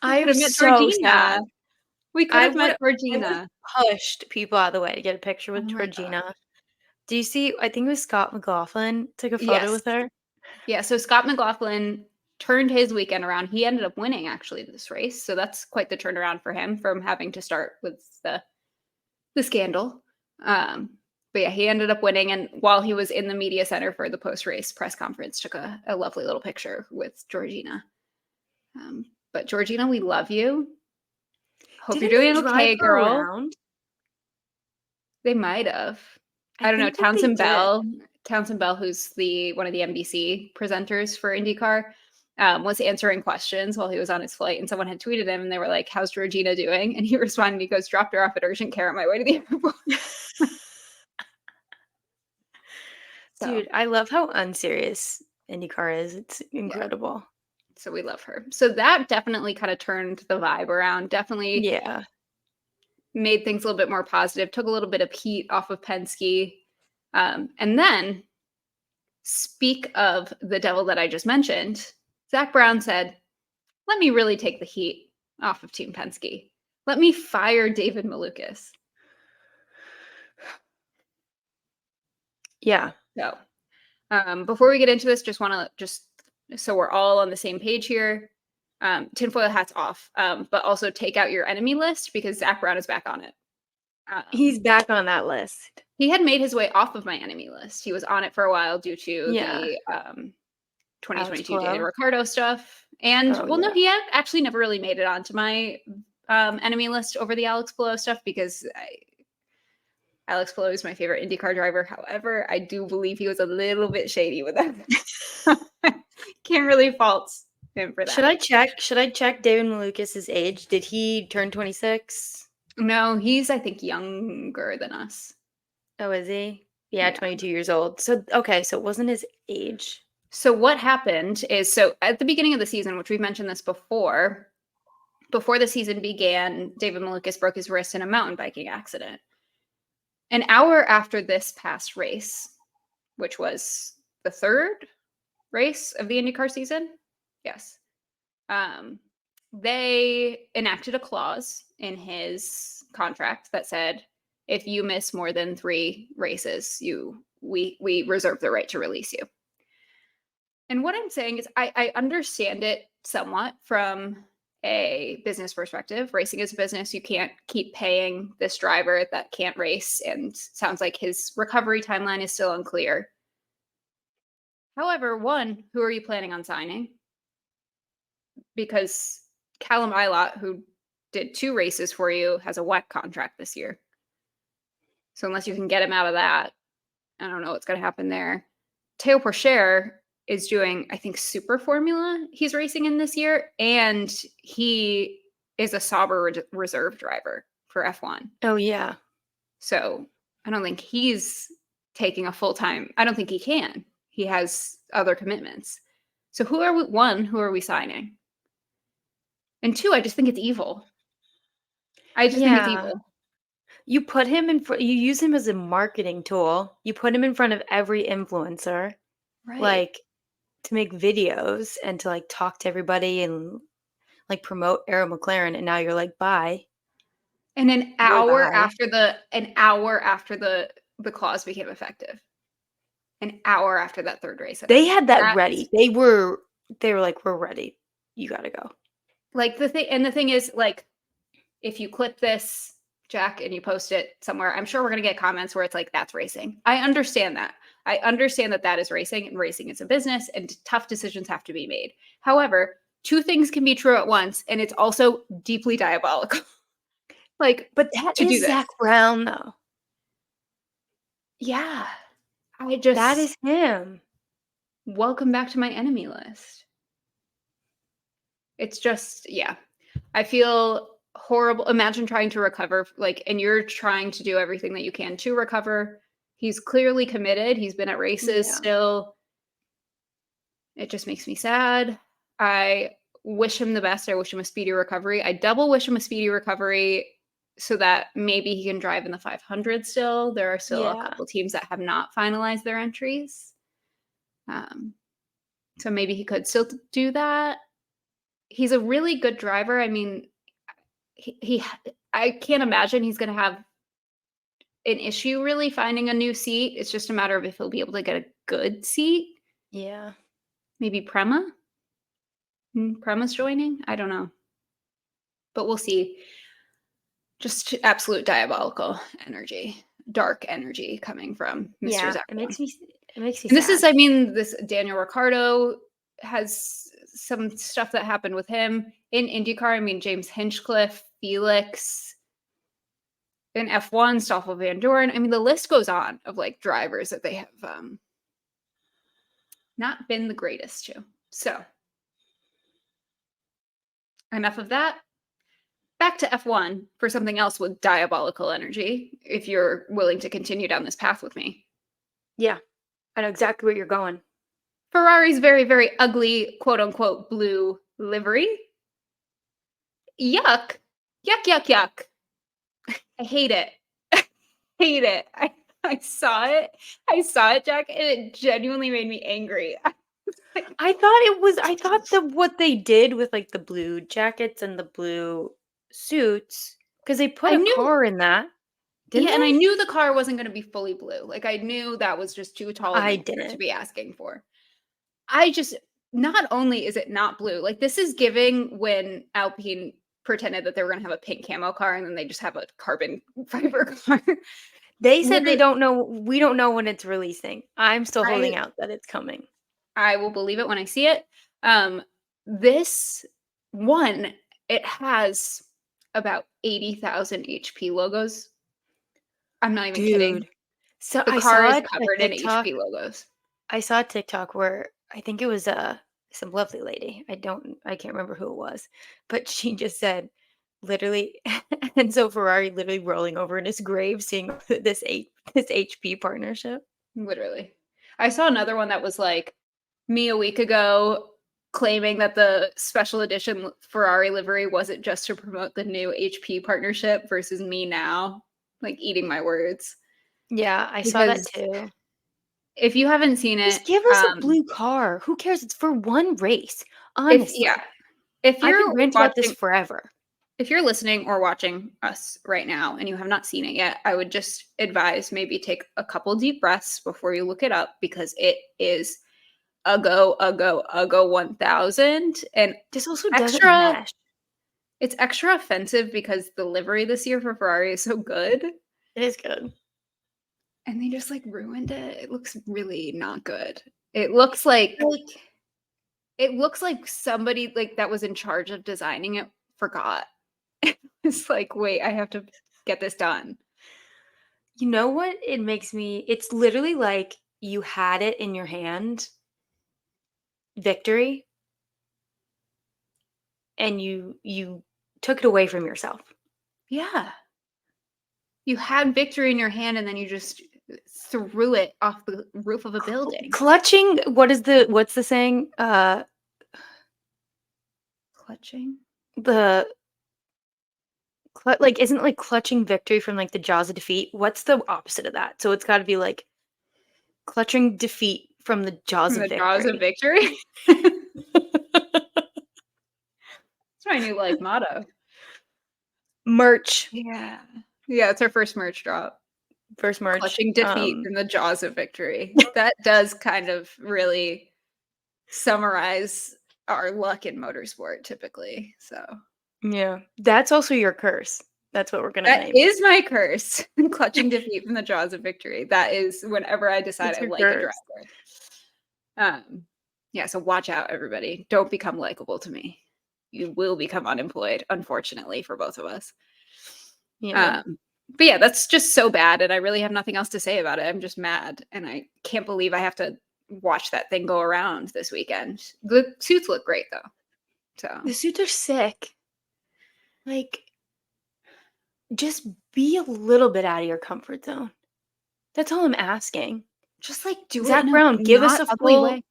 S2: I was so sad.
S1: We could have met Georgina.
S2: I pushed people out of the way to get a picture with Georgina. Do you see? I think it was Scott McLaughlin took a photo with her.
S1: Yeah, so Scott McLaughlin turned his weekend around. He ended up winning actually this race, so that's quite the turnaround for him from having to start with the scandal. But yeah, he ended up winning, and while he was in the media center for the post-race press conference, took a lovely little picture with Georgina. But Georgina, we love you. Hope you're doing okay, girl.
S2: Around?
S1: They might have. I don't know. Townsend Bell, who's one of the NBC presenters for IndyCar, was answering questions while he was on his flight, and someone had tweeted him, and they were like, "How's Georgina doing?" And he responded, he goes, "Dropped her off at urgent care on my way to the airport."
S2: Dude, I love how unserious IndyCar is. It's incredible.
S1: So we love her. So that definitely kind of turned the vibe around. Definitely made things a little bit more positive. Took a little bit of heat off of Penske. And then, speak of the devil that I just mentioned, Zach Brown said, let me really take the heat off of Team Penske. Let me fire David Malukas.
S2: Yeah.
S1: So, before we get into this, just want to so we're all on the same page here. Tinfoil hats off, but also take out your enemy list because Zach Brown is back on it.
S2: He's back on that list.
S1: He had made his way off of my enemy list. He was on it for a while due to the 2022 Daniel Ricciardo stuff. And no, he had actually never really made it onto my enemy list over the Alex Palou stuff because Alex Palou is my favorite IndyCar driver. However, I do believe he was a little bit shady with that. Can't really fault him for that.
S2: Should I check David Malukas' age? Did he turn 26?
S1: No, he's I think younger than us.
S2: Oh, is he? Yeah, 22 years old. So okay, so it wasn't his age.
S1: So what happened is, so at the beginning of the season, which we've mentioned this before the season began, David Malukas broke his wrist in a mountain biking accident. An hour after this past race, which was the third race of the IndyCar season, yes, they enacted a clause in his contract that said, if you miss more than 3 races, we reserve the right to release you. And what I'm saying is I understand it somewhat from a business perspective. Racing is a business. You can't keep paying this driver that can't race, and sounds like his recovery timeline is still unclear. However, one, who are you planning on signing? Because Callum Ilott, who did 2 races for you, has a wet contract this year. So unless you can get him out of that, I don't know what's going to happen there. Teo Pourchaire is doing, I think, Super Formula he's racing in this year, and he is a Sauber reserve driver for F1.
S2: Oh, yeah.
S1: So I don't think he's taking a full-time. I don't think he can. He has other commitments. So who are we signing? And 2, I just think it's evil. I just think it's
S2: Yeah.
S1: evil.
S2: You put him in front you use him as a marketing tool. You put him in front of every influencer,
S1: Right.
S2: like, to make videos and to, like, talk to everybody and, like, promote Arrow McLaren, and now you're like, "Bye.
S1: And
S2: Bye-bye."
S1: an hour after the clause became effective. An hour after that 3rd race had
S2: They
S1: ended.
S2: had that
S1: That's
S2: ready. They were like, "We're ready. You gotta go."
S1: like, the thing is, like, if you clip this, Jack, and you post it somewhere, I'm sure we're gonna get comments where it's like, "That's racing." I understand that. I understand that that is racing, and racing is a business, and tough decisions have to be made. However, 2 things can be true at once, and it's also deeply diabolical, like,
S2: But that
S1: to do
S2: is
S1: this.
S2: Zach Brown, though.
S1: Yeah. I
S2: That
S1: just
S2: is him.
S1: welcome back to my enemy list. It's just, yeah. I feel horrible. Imagine trying to recover, like, and you're trying to do everything that you can to recover. He's clearly committed. He's been at races
S2: Yeah.
S1: still. It just makes me sad. I wish him the best. I wish him a speedy recovery. I double wish him a speedy recovery so that maybe he can drive in the 500 still. There are still a
S2: Yeah.
S1: couple teams that have not finalized their entries. Um, so maybe he could still do that. He's a really good driver. I mean, he I can't imagine he's gonna have an issue really finding a new seat. It's just a matter of if he'll be able to get a good seat.
S2: Yeah.
S1: Maybe Prema? Prema's joining? I don't know. But we'll see. Just absolute diabolical energy, dark energy coming from Mr.
S2: Yeah.
S1: Zach Brown.
S2: It makes me
S1: And this is,
S2: sad.
S1: I mean, this Daniel Ricciardo has some stuff that happened with him in IndyCar. I mean, James Hinchcliffe, Felix, in F1, Stoffel Van Doren. I mean, the list goes on of like drivers that they have not been the greatest to. So, enough of that. Back to F1 for something else with diabolical energy, if you're willing to continue down this path with me.
S2: Yeah. I know exactly where you're going.
S1: Ferrari's very, very ugly, quote unquote, blue livery. Yuck. Yuck, yuck, yuck. I hate it. Hate it. I saw it. I saw it, Jack, and it genuinely made me angry.
S2: I thought that what they did with, like, the blue jackets and the blue suits, because they put
S1: I
S2: a
S1: knew,
S2: car in that, didn't
S1: yeah, and I
S2: they?
S1: knew the car wasn't gonna be fully blue. Like, I knew that was just too tall of
S2: I
S1: an order to
S2: didn't.
S1: be asking for. I just not only is it not blue, like, this is giving when Alpine pretended that they were gonna have a pink camo car, and then they just have a carbon fiber car.
S2: They said they
S1: Literally,
S2: don't know we don't know when it's releasing. I'm still
S1: I
S2: holding out that it's coming.
S1: I will believe it when I see it. Um, this one, it has about 80,000 HP logos. I'm not even kidding.
S2: Dude. So
S1: The
S2: I
S1: car
S2: saw
S1: is
S2: a
S1: covered in
S2: TikTok
S1: HP logos.
S2: I saw a TikTok where I think it was, some lovely lady. I can't remember who it was, but she just said, literally and so Ferrari literally rolling over in his grave seeing this HP partnership.
S1: Literally. I saw another one that was like me a week ago claiming that the special edition Ferrari livery wasn't just to promote the new HP partnership versus me now, like eating my words.
S2: Yeah, I saw that
S1: Because
S2: too.
S1: if you haven't seen it,
S2: Just give us a blue car. Who cares? It's for one race,
S1: if yeah,
S2: honestly.
S1: if
S2: I
S1: you're
S2: could rant about this
S1: watching,
S2: forever.
S1: if you're listening or watching us right now and you have not seen it yet, I would just advise maybe take a couple deep breaths before you look it up because it is a go 1000 and
S2: This also doesn't
S1: extra
S2: mesh.
S1: it's extra offensive because the livery this year for Ferrari is so good
S2: It is good.
S1: and they just like ruined it. It looks really not good. It looks like
S2: Like,
S1: it looks like somebody like that was in charge of designing it forgot. It's like, wait, I have to get this done.
S2: you know what it makes me it's literally like you had it in your hand, victory, and you took it away from yourself.
S1: Yeah. You had victory in your hand and then you just threw it off the roof of a building.
S2: Clutching what's the saying?
S1: Clutching?
S2: the like, isn't, like, clutching victory from, like, the jaws of defeat? What's the opposite of that? So it's gotta be, like, clutching defeat from the jaws
S1: From
S2: of
S1: the jaws of
S2: victory.
S1: victory. It's my new life motto.
S2: Merch.
S1: Yeah. Yeah, it's our first merch drop.
S2: First merch.
S1: Clutching defeat from the jaws of victory. That does kind of really summarize our luck in motorsport typically, so
S2: Yeah. That's also your curse. That's what we're gonna
S1: that
S2: name.
S1: is my curse, clutching defeat from the jaws of victory. That is whenever I decide
S2: That's
S1: I
S2: your
S1: like a
S2: curse.
S1: driver. Yeah, so watch out, everybody. Don't become likable to me. You will become unemployed, unfortunately, for both of us.
S2: Yeah.
S1: Um, but yeah, that's just so bad, and I really have nothing else to say about it. I'm just mad, and I can't believe I have to watch that thing go around this weekend. The suits look great though. So
S2: The suits are sick. Like, just be a little bit out of your comfort zone. That's all I'm asking.
S1: just like do it in
S2: Zach
S1: a
S2: Brown,
S1: not ugly way.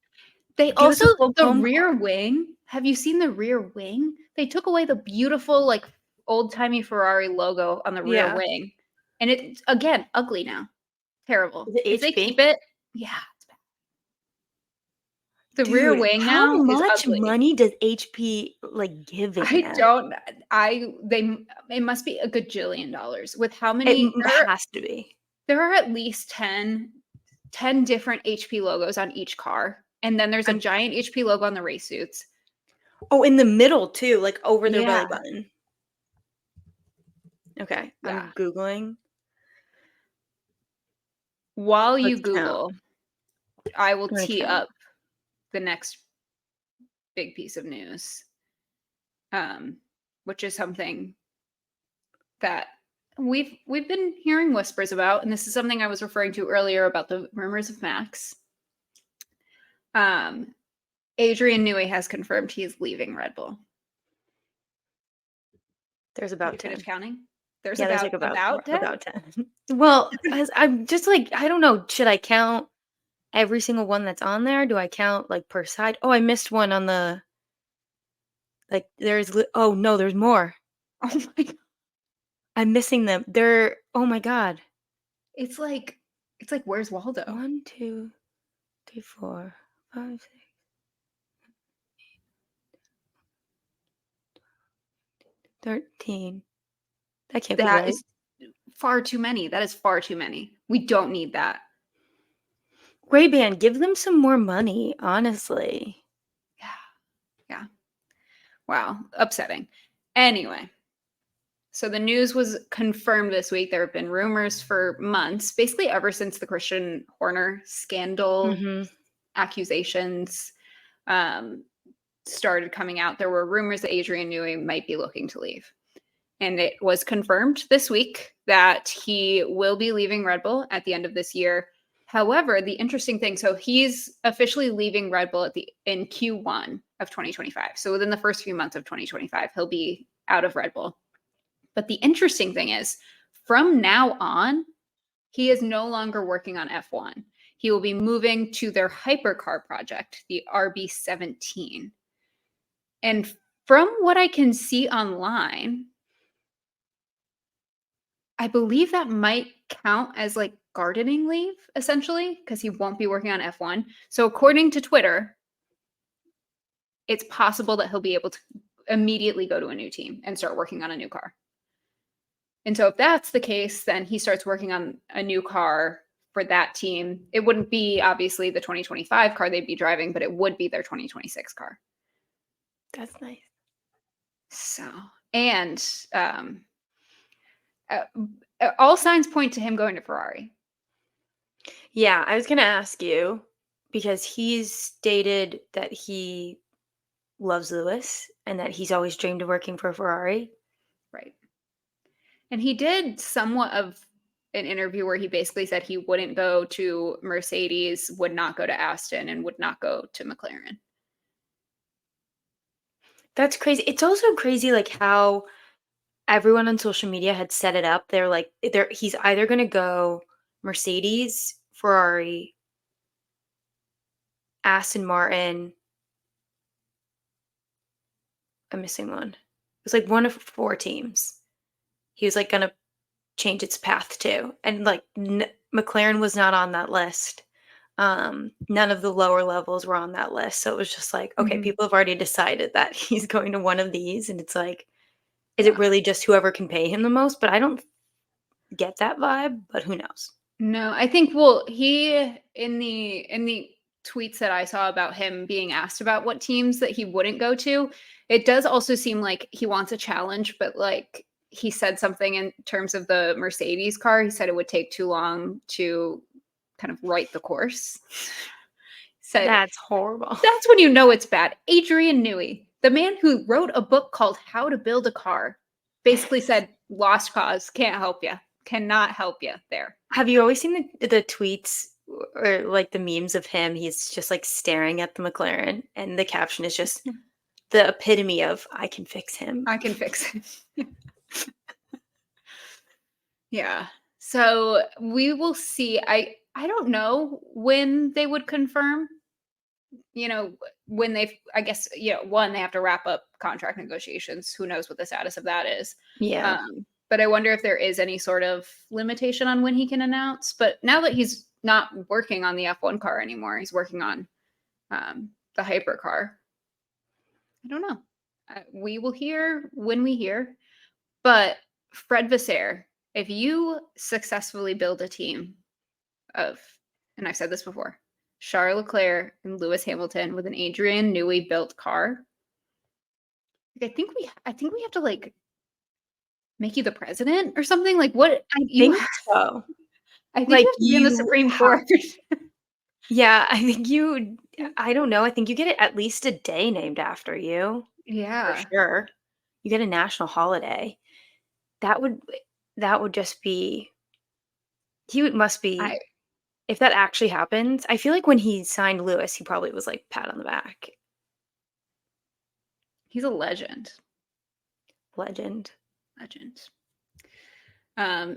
S1: They
S2: give us
S1: also
S2: a full
S1: the
S2: comb
S1: rear
S2: call.
S1: wing. Have you seen the rear wing? They took away the beautiful, like old timey Ferrari logo on the rear
S2: Yeah.
S1: wing, and it's again ugly now. Terrible.
S2: Is it
S1: If they keep
S2: HP?
S1: it, yeah, it's bad. The rear
S2: Dude,
S1: wing
S2: how
S1: now is
S2: much
S1: ugly.
S2: money does HP, like, giving
S1: I
S2: them?
S1: don't. I they. It must be a gajillion dollars with how
S2: It
S1: many
S2: has to be.
S1: there are at least 10 different HP logos on each car, and then there's a
S2: I'm
S1: giant HP logo on the race suits.
S2: Oh, in the middle too, like, over their belly
S1: Yeah,
S2: button. Okay,
S1: yeah.
S2: I'm Googling.
S1: While you
S2: Let's count.
S1: Google, I will
S2: I'm gonna
S1: tee
S2: count.
S1: up the next big piece of news, which is something that we've been hearing whispers about, and this is something I was referring to earlier about the rumors of Max. Um, Adrian Newey has confirmed he is leaving Red Bull.
S2: There's
S1: Have
S2: about
S1: you finished
S2: 10.
S1: counting? There's
S2: Yeah, there's, like,
S1: about 10?
S2: about 10. Well, as I'm just, like, I don't know, should I count every single one that's on there? Do I count, like, per side? Oh, I missed one on the like, oh, no, there's more.
S1: Oh my god.
S2: I'm missing them. Oh my god.
S1: It's like where's Waldo?
S2: 1, 2, 3, 4, 5, 6, 13. That can't be
S1: That
S2: right.
S1: is far too many. That is far too many. We don't need that.
S2: Ray-Ban, give them some more money, honestly.
S1: Yeah. Yeah. Wow. Upsetting. Anyway, so the news was confirmed this week. There have been rumors for months, basically ever since the Christian Horner scandal
S2: Mhm.
S1: accusations um, started coming out. There were rumors that Adrian Newey might be looking to leave. And it was confirmed this week that he will be leaving Red Bull at the end of this year. However, the interesting thing, so he's officially leaving Red Bull in Q1 of 2025. So within the first few months of 2025, he'll be out of Red Bull. But the interesting thing is, from now on, he is no longer working on F1. He will be moving to their hypercar project, the RB17. And from what I can see online, I believe that might count as like gardening leave, essentially, because he won't be working on F1. So, according to Twitter, it's possible that he'll be able to immediately go to a new team and start working on a new car. And so, if that's the case, then he starts working on a new car for that team. It wouldn't be obviously the 2025 car they'd be driving, but it would be their 2026 car.
S2: That's nice.
S1: So, and uh, all signs point to him going to Ferrari.
S2: Yeah, I was gonna ask you because he's stated that he loves Lewis and that he's always dreamed of working for Ferrari.
S1: Right. And he did somewhat of an interview where he basically said he wouldn't go to Mercedes, would not go to Aston, and would not go to McLaren.
S2: That's crazy. It's also crazy, like, how everyone on social media had set it up. They're like, he's either gonna go Mercedes, Ferrari, Aston Martin. I'm missing one. was like one of 4 teams. He was like gonna change its path to, and like McLaren was not on that list. None of the lower levels were on that list, so it was just like, okay,
S1: Mhm.
S2: people have already decided that he's going to one of these, and it's like, is it
S1: Yeah.
S2: really just whoever can pay him the most? But I don't get that vibe, but who knows?
S1: No, I think well, he in the tweets that I saw about him being asked about what teams that he wouldn't go to, it does also seem like he wants a challenge, but like he said something in terms of the Mercedes car. He said it would take too long to kind of write the course. Said
S2: That's horrible.
S1: that's when you know it's bad. Adrian Newey, the man who wrote a book called How to Build a Car, basically said, "Lost cause, can't help you, cannot help you there."
S2: Have you always seen the tweets or like the memes of him? He's just like staring at the McLaren, and the caption is just the epitome of "I can fix him."
S1: I can fix it. Yeah. So we will see. I don't know when they would confirm, when they've I guess, one, they have to wrap up contract negotiations. Who knows what the status of that is.
S2: Yeah.
S1: But I wonder if there is any sort of limitation on when he can announce. But now that he's not working on the F1 car anymore, he's working on the hypercar. I don't know. We will hear when we hear. But Fred Vasseur, if you successfully build a team of, and I've said this before, Charles Leclerc and Lewis Hamilton with an Adrian Newey built car, I think we have to like make you the president or something. Like what
S2: I
S1: you
S2: think so.
S1: I think
S2: Like,
S1: you have to be on the
S2: you
S1: Supreme
S2: have
S1: Court.
S2: yeah, I don't know, I think you get at least a day named after you, for
S1: Yeah.
S2: sure. You get a national holiday. That would that would just be must
S1: I
S2: be if that actually happens, I feel like when he signed Lewis, he probably was like, pat on the back.
S1: He's a legend.
S2: Legend.
S1: Legend.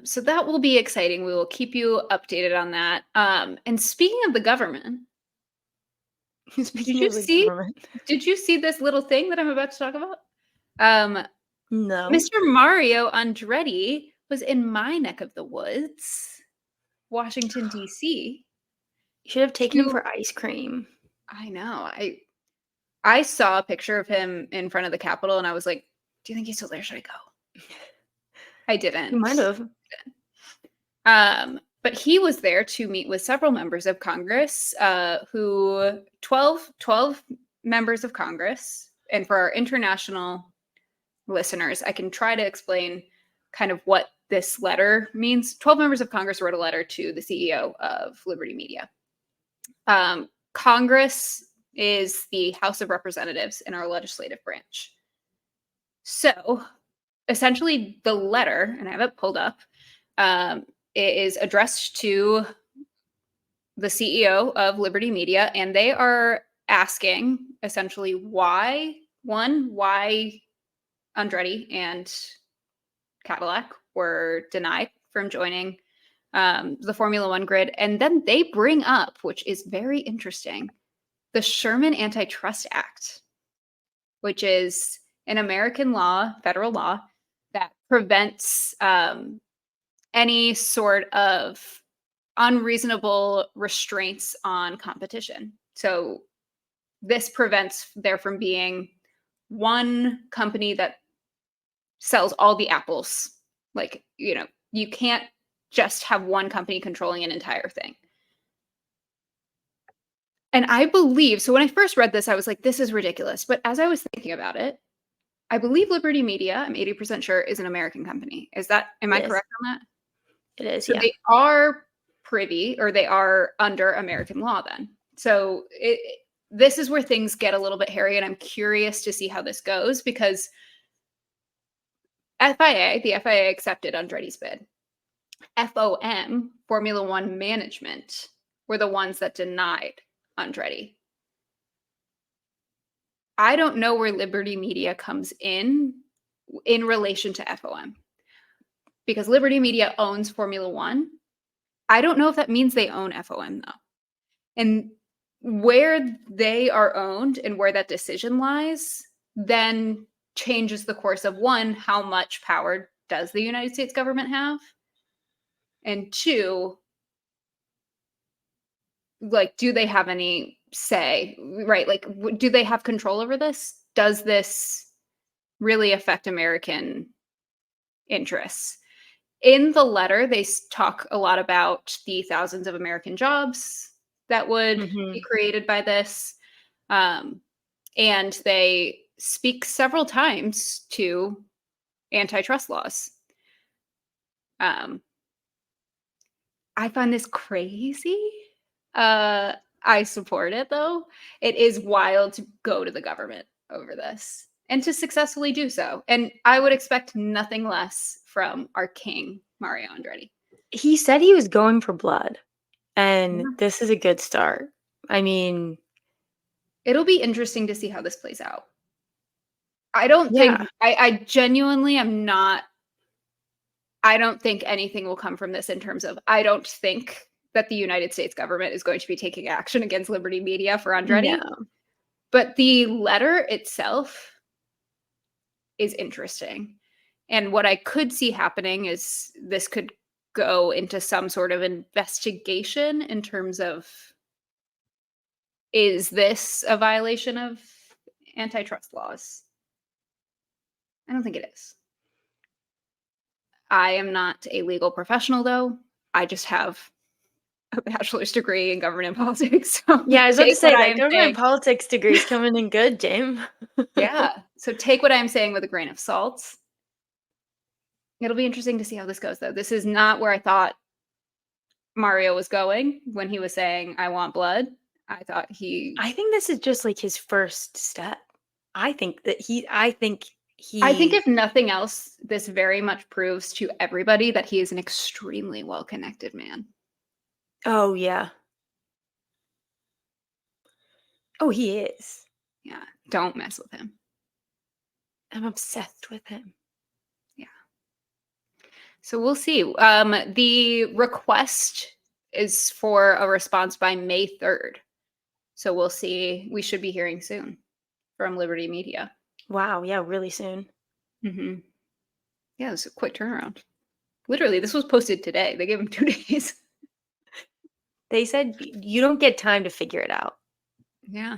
S1: So that will be exciting. We will keep you updated on that. And speaking of the government, did
S2: Speaking
S1: you
S2: of the
S1: see
S2: government.
S1: did you see this little thing that I'm about to talk about? Um,
S2: No.
S1: Mr. Mario Andretti was in my neck of the woods, Washington, DC,
S2: You should have taken him
S1: to
S2: for ice cream.
S1: I know. I saw a picture of him in front of the Capitol and I was like, "Do you think he's still there? Should I go?" I
S2: You might
S1: didn't.
S2: have.
S1: But he was there to meet with several members of Congress, 12 members of Congress. And for our international listeners, I can try to explain kind of what this letter means. 12 members of Congress wrote a letter to the CEO of Liberty Media. Congress is the House of Representatives in our legislative branch. So essentially, the letter, and I have it pulled up, it is addressed to the CEO of Liberty Media, and they are asking essentially why Andretti and Cadillac were denied from joining the Formula One grid. And then they bring up, which is very interesting, the Sherman Antitrust Act, which is an American law, federal law, that prevents any sort of unreasonable restraints on competition. So this prevents there from being one company that sells all the apples. Like, you can't just have one company controlling an entire thing. And I believe, so when I first read this, I was like, this is ridiculous. But as I was thinking about it, I believe Liberty Media, I'm 80% sure, is an American company. Am
S2: It
S1: I
S2: is.
S1: correct on that?
S2: It is,
S1: So
S2: yeah.
S1: they are privy, or they are under American law then. So this is where things get a little bit hairy, and I'm curious to see how this goes because the FIA accepted Andretti's bid. FOM, Formula One Management, were the ones that denied Andretti. I don't know where Liberty Media comes in relation to FOM because Liberty Media owns Formula One. I don't know if that means they own FOM though. And where they are owned and where that decision lies, then changes the course of, one, how much power does the United States government have? And two, like, do they have any say, right? Like, do they have control over this? Does this really affect American interests? In the letter, they talk a lot about the thousands of American jobs that would be
S2: Mhm.
S1: created by this. Um, and they speak several times to antitrust laws. Um, I find this crazy. Uh, I support it though. It is wild to go to the government over this and to successfully do so. And I would expect nothing less from our king, Mario Andretti.
S2: He said he was going for blood, and
S1: Yeah.
S2: this is a good start. I mean,
S1: It'll be interesting to see how this plays out. I don't think
S2: yeah.
S1: I genuinely am not. I don't think anything will come from this in terms of, I don't think that the United States government is going to be taking action against Liberty Media for Andretti.
S2: No.
S1: But the letter itself is interesting. And what I could see happening is this could go into some sort of investigation in terms of, is this a violation of antitrust laws? I don't think it is. I am not a legal professional, though. I just have a bachelor's degree in government politics. So
S2: Yeah, I was about to
S1: take what
S2: say
S1: I
S2: that
S1: am
S2: government
S1: saying.
S2: politics degree is coming in good, James.
S1: Yeah. So take what I'm saying with a grain of salt. It'll be interesting to see how this goes, though. This is not where I thought Mario was going when he was saying, I want blood. I thought
S2: I think this is just like his first step. I think
S1: I think
S2: he
S1: if nothing else, this very much proves to everybody that he is an extremely well connected man.
S2: Oh yeah. Oh, he is.
S1: Yeah. Don't mess with him.
S2: I'm obsessed with him.
S1: Yeah. So we'll see. The request is for a response by May 3rd. So we'll see. We should be hearing soon from Liberty Media.
S2: Wow, yeah, really soon.
S1: Hmm. Yeah, it's a quick turnaround. Literally, this was posted today. They gave him 2 days.
S2: They said you don't get time to figure it out.
S1: Yeah.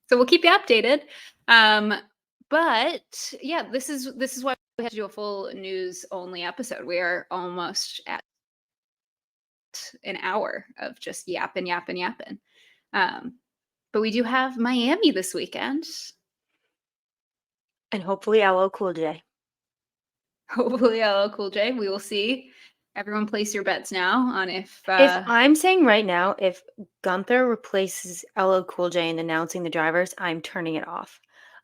S1: So we'll keep you updated. But yeah, this is why we had to do a full news only episode. We are almost at an hour of just yapping, yapping, yapping. Um, but we do have Miami this weekend.
S2: And hopefully LL Cool J.
S1: Hopefully, LL Cool J. We will see. Everyone, place your bets now on if.
S2: If I'm saying right now, if Gunther replaces LL Cool J in announcing the drivers, I'm turning it off.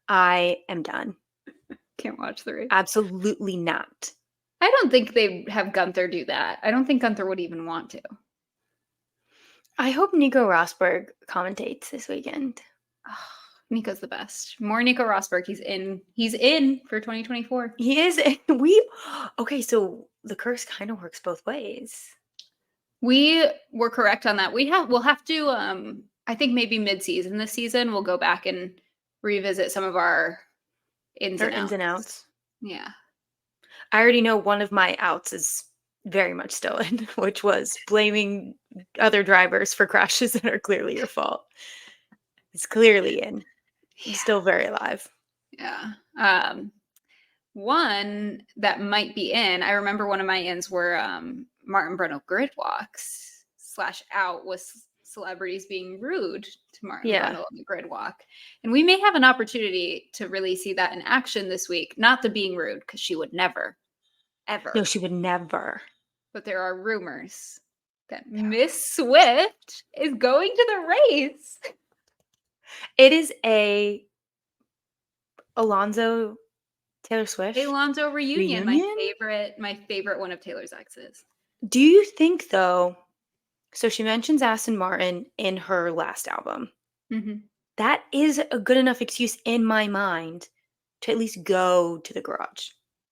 S2: I am done.
S1: Can't watch the race.
S2: Absolutely not.
S1: I don't think they have Gunther do that. I don't think Gunther would even want to.
S2: I hope Nico Rosberg commentates this weekend.
S1: Oh, Nico's the best. More Nico Rosberg. He's in. He's in for 2024.
S2: He is. Okay, so the curse kind of works both ways.
S1: We were correct on that. We'll have to I think maybe mid-season this season we'll go back and revisit some of our ins
S2: Or
S1: and
S2: ins
S1: outs.
S2: and outs.
S1: Yeah.
S2: I already know one of my outs is very much still in, which was blaming other drivers for crashes that are clearly your fault. It's clearly in.
S1: Yeah.
S2: Still very alive.
S1: Yeah. One that might be in, I remember one of my ins were Martin Brundle grid walks / out with celebrities being rude to Martin
S2: Yeah.
S1: Brundle on the grid walk. And we may have an opportunity to really see that in action this week. Not the being rude, because she would never, ever.
S2: No, she would never.
S1: But there are rumors that Miss Swift is going to the race.
S2: It is a Alonso Taylor Swift
S1: Alonso reunion.
S2: reunion?
S1: My favorite one of Taylor's exes.
S2: Do you think though? So she mentions Aston Martin in her last album.
S1: Mm-hmm.
S2: That is a good enough excuse in my mind to at least go to the garage.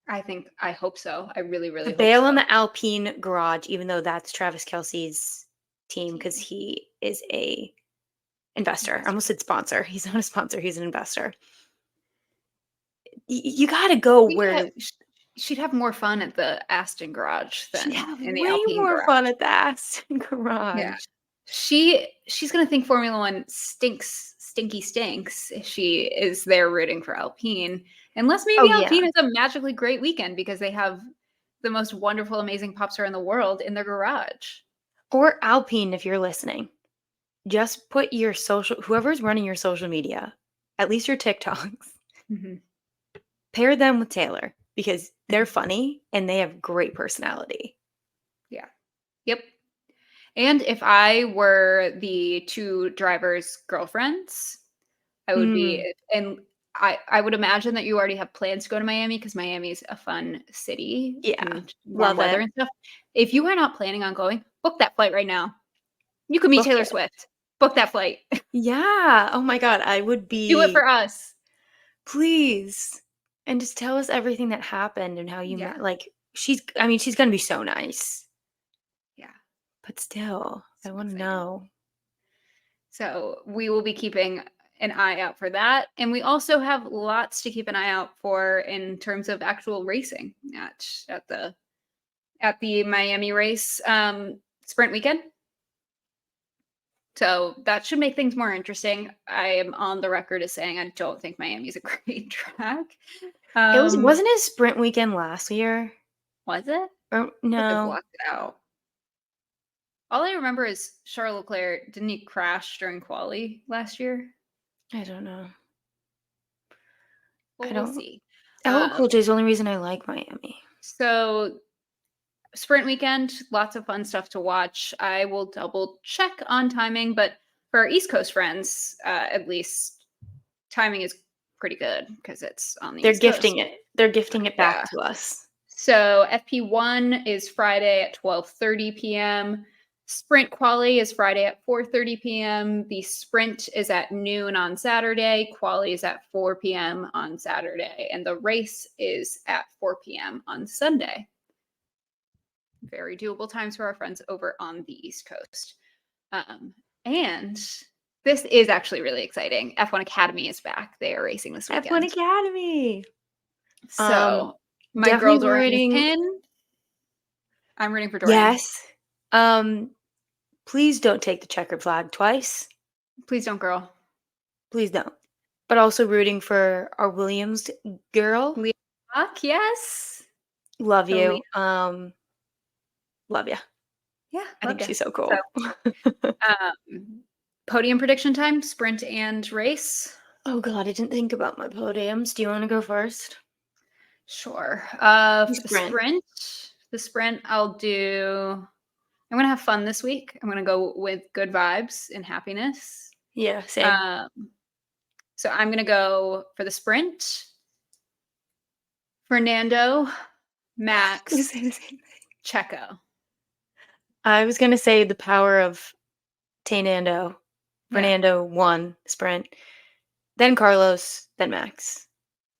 S1: I hope so. I really, really
S2: To
S1: hope
S2: bail
S1: so.
S2: on the Alpine garage, even though that's Travis Kelce's team, because he is a investor. I almost said sponsor. He's not a sponsor. He's an investor. You got to go
S1: think that
S2: where
S1: she'd have more fun at the Aston garage
S2: she'd
S1: than
S2: have
S1: in the
S2: way
S1: Alpine
S2: more
S1: garage.
S2: fun at the Aston
S1: Yeah.
S2: garage.
S1: She's gonna think Formula One stinks if she is there rooting for Alpine. Unless
S2: Oh
S1: maybe
S2: yeah.
S1: Alpine has a magically great weekend because they have the most wonderful, amazing pop star in the world in their garage.
S2: Or Alpine if you're listening. Just put your whoever's running your social media, at least your TikToks,
S1: Mhm.
S2: pair them with Taylor because they're
S1: Mhm.
S2: funny and they have great personality.
S1: Yeah. Yep. And if I were the two drivers' girlfriends, I would be
S2: Mm,
S1: and I would imagine that you already have plans to go to Miami because Miami is a fun city
S2: yeah.
S1: and warm
S2: Love
S1: weather
S2: it.
S1: and stuff. If you are not planning on going, book that flight right now. You could meet
S2: Book
S1: Taylor
S2: it.
S1: Swift. Book that flight.
S2: Yeah. Oh my god, I would
S1: Do it
S2: be
S1: for us.
S2: please. And just tell us everything that happened and how you
S1: Yeah.
S2: met like she's going to be so nice.
S1: Yeah.
S2: But still, I
S1: So
S2: want to
S1: exciting.
S2: know.
S1: So we will be keeping an eye out for that. And we also have lots to keep an eye out for in terms of actual racing at the Miami race sprint weekend. So that should make things more interesting. I am on the record as saying I don't think Miami's a great track.
S2: It was
S1: Um,
S2: wasn't it sprint weekend last year?
S1: was it?
S2: Or
S1: Like I
S2: no.
S1: blocked it out. All I remember is Charles Leclerc. Didn't he crash during quali last year?
S2: I don't know.
S1: Well,
S2: I
S1: we'll
S2: don't
S1: see.
S2: LL
S1: Um,
S2: Cool J is the only reason I like Miami.
S1: so sprint weekend, lots of fun stuff to watch. I will double check on timing, but for our East Coast friends, at least timing is pretty good because it's on the
S2: They're
S1: East
S2: gifting
S1: Coast.
S2: it. They're gifting it back
S1: Yeah.
S2: to us.
S1: So FP1 is Friday at 12:30 p.m. Sprint quali is Friday at 4:30 p.m. The sprint is at noon on Saturday. Quali is at 4 p.m. on Saturday, and the race is at 4 p.m. on Sunday. Very doable times for our friends over on the East Coast. And this is actually really exciting. F1 Academy is back. They are racing this
S2: F1
S1: weekend.
S2: Academy. Um,
S1: So my
S2: Definitely
S1: girls are wearing a
S2: rooting
S1: pin. I'm rooting for Duran.
S2: yes. Um, please don't take the checkered flag twice.
S1: Please don't, girl.
S2: Please don't. But also rooting for our Williams girl.
S1: Leah Buck, yes.
S2: Love
S1: The lead.
S2: you. Love you.
S1: Yeah,
S2: I
S1: love
S2: think
S1: you.
S2: she's so
S1: So,
S2: cool.
S1: podium prediction time, sprint and race.
S2: Oh god, I didn't think about my podiums. Do you want to go first?
S1: Sure.
S2: You
S1: For
S2: sprint.
S1: the sprint, I'll do. I'm gonna have fun this week. I'm gonna go with good vibes and happiness.
S2: Yeah, same.
S1: Um, so I'm gonna go for the sprint. Fernando,
S2: I was
S1: Max,
S2: gonna say the same thing.
S1: Checo.
S2: I was gonna say the power of Taynando.
S1: Yeah,
S2: Fernando won sprint. Then Carlos, then Max.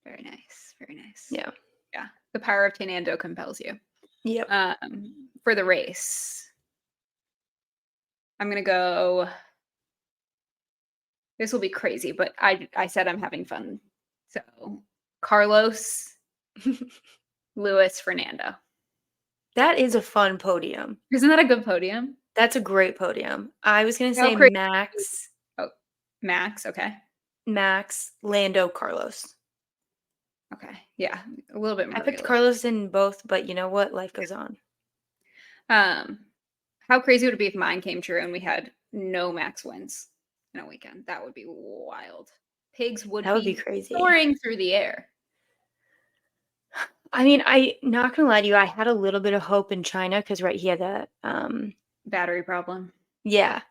S1: very nice, very nice.
S2: Yeah.
S1: Yeah, the power of Tenando compels you.
S2: Yep.
S1: For the race, I'm gonna go. This will be crazy, but I said I'm having fun. So Carlos, Lewis, Fernando.
S2: That is a fun podium.
S1: Isn't that a good podium?
S2: That's a great podium. I was gonna
S1: How
S2: say
S1: crazy.
S2: Max,
S1: Oh, Max. Okay.
S2: Lando, Carlos.
S1: Okay. Yeah, a little bit
S2: I
S1: more
S2: picked
S1: realistic.
S2: Carlos in both, but you know what? Life goes on.
S1: Um, how crazy would it be if mine came true and we had no Max wins in a weekend? That would be wild. Pigs would
S2: That would be
S1: be
S2: crazy.
S1: soaring through the air.
S2: I mean, I not gonna lie to you, I had a little bit of hope in China because right, he had that
S1: Battery problem.
S2: yeah.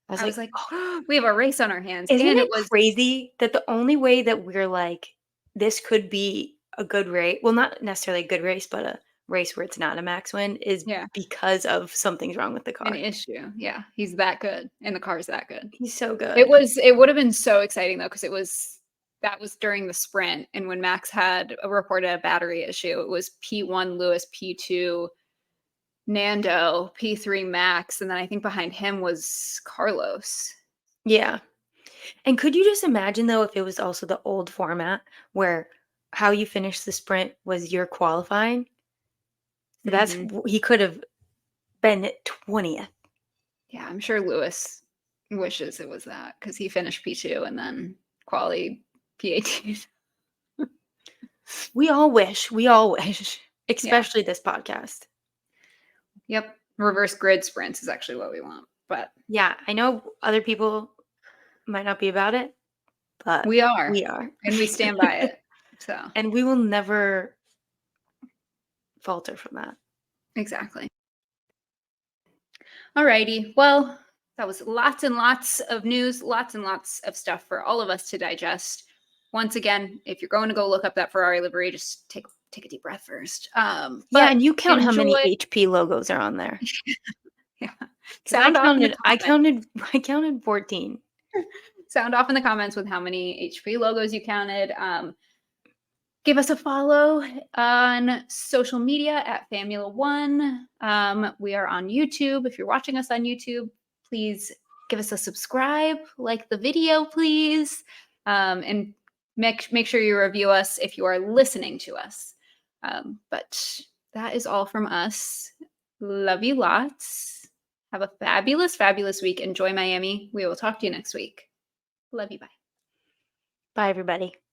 S2: I was
S1: I was
S2: like,
S1: like,
S2: oh,
S1: we have a race on our hands,
S2: isn't
S1: and
S2: it
S1: it was
S2: crazy that the only way that we're like, this could be a good race, well, not necessarily a good race, but a race where it's not a max win is
S1: yeah,
S2: because of something's wrong with the
S1: an
S2: car.
S1: issue. Yeah, he's that good, and the car's that good.
S2: He's so
S1: It
S2: good.
S1: was. It would have been so exciting though, because it was that was during the sprint, and when Max had reported a battery issue, it was P1 Lewis, P2 Nando, P3 Max, and then I think behind him was Carlos.
S2: Yeah. And could you just imagine though if it was also the old format where how you finished the sprint was your qualifying. So that's
S1: Mhm.
S2: he could have been 20th.
S1: Yeah, I'm sure Lewis wishes it was that because he finished P2 and then quali P18.
S2: We all wish,
S1: Yeah.
S2: especially this podcast.
S1: Yep. Reverse grid sprints is actually what we want, but
S2: Yeah, I know other people might not be about it, but
S1: we are,
S2: we are.
S1: and we stand by it. So,
S2: And we will never falter from that.
S1: exactly. Alrighty. Well, that was lots and lots of news, lots and lots of stuff for all of us to digest. Once again, if you're going to go look up that Ferrari livery, just take a deep breath first.
S2: Yeah,
S1: But
S2: and you count how many
S1: enjoy.
S2: HP logos are on there.
S1: Yeah.
S2: Because I
S1: Sound off in the
S2: counted I
S1: comments.
S2: counted I counted 14.
S1: Sound off in the comments with how many HP logos you counted. Give us a follow on social media at Famula One. We are on YouTube. If you're watching us on YouTube, please give us a subscribe, like the video, please, and make sure you review us if you are listening to us. But that is all from us. Love you lots. Have a fabulous, fabulous week. Enjoy Miami. We will talk to you next week. Love you. Bye.
S2: Bye, everybody.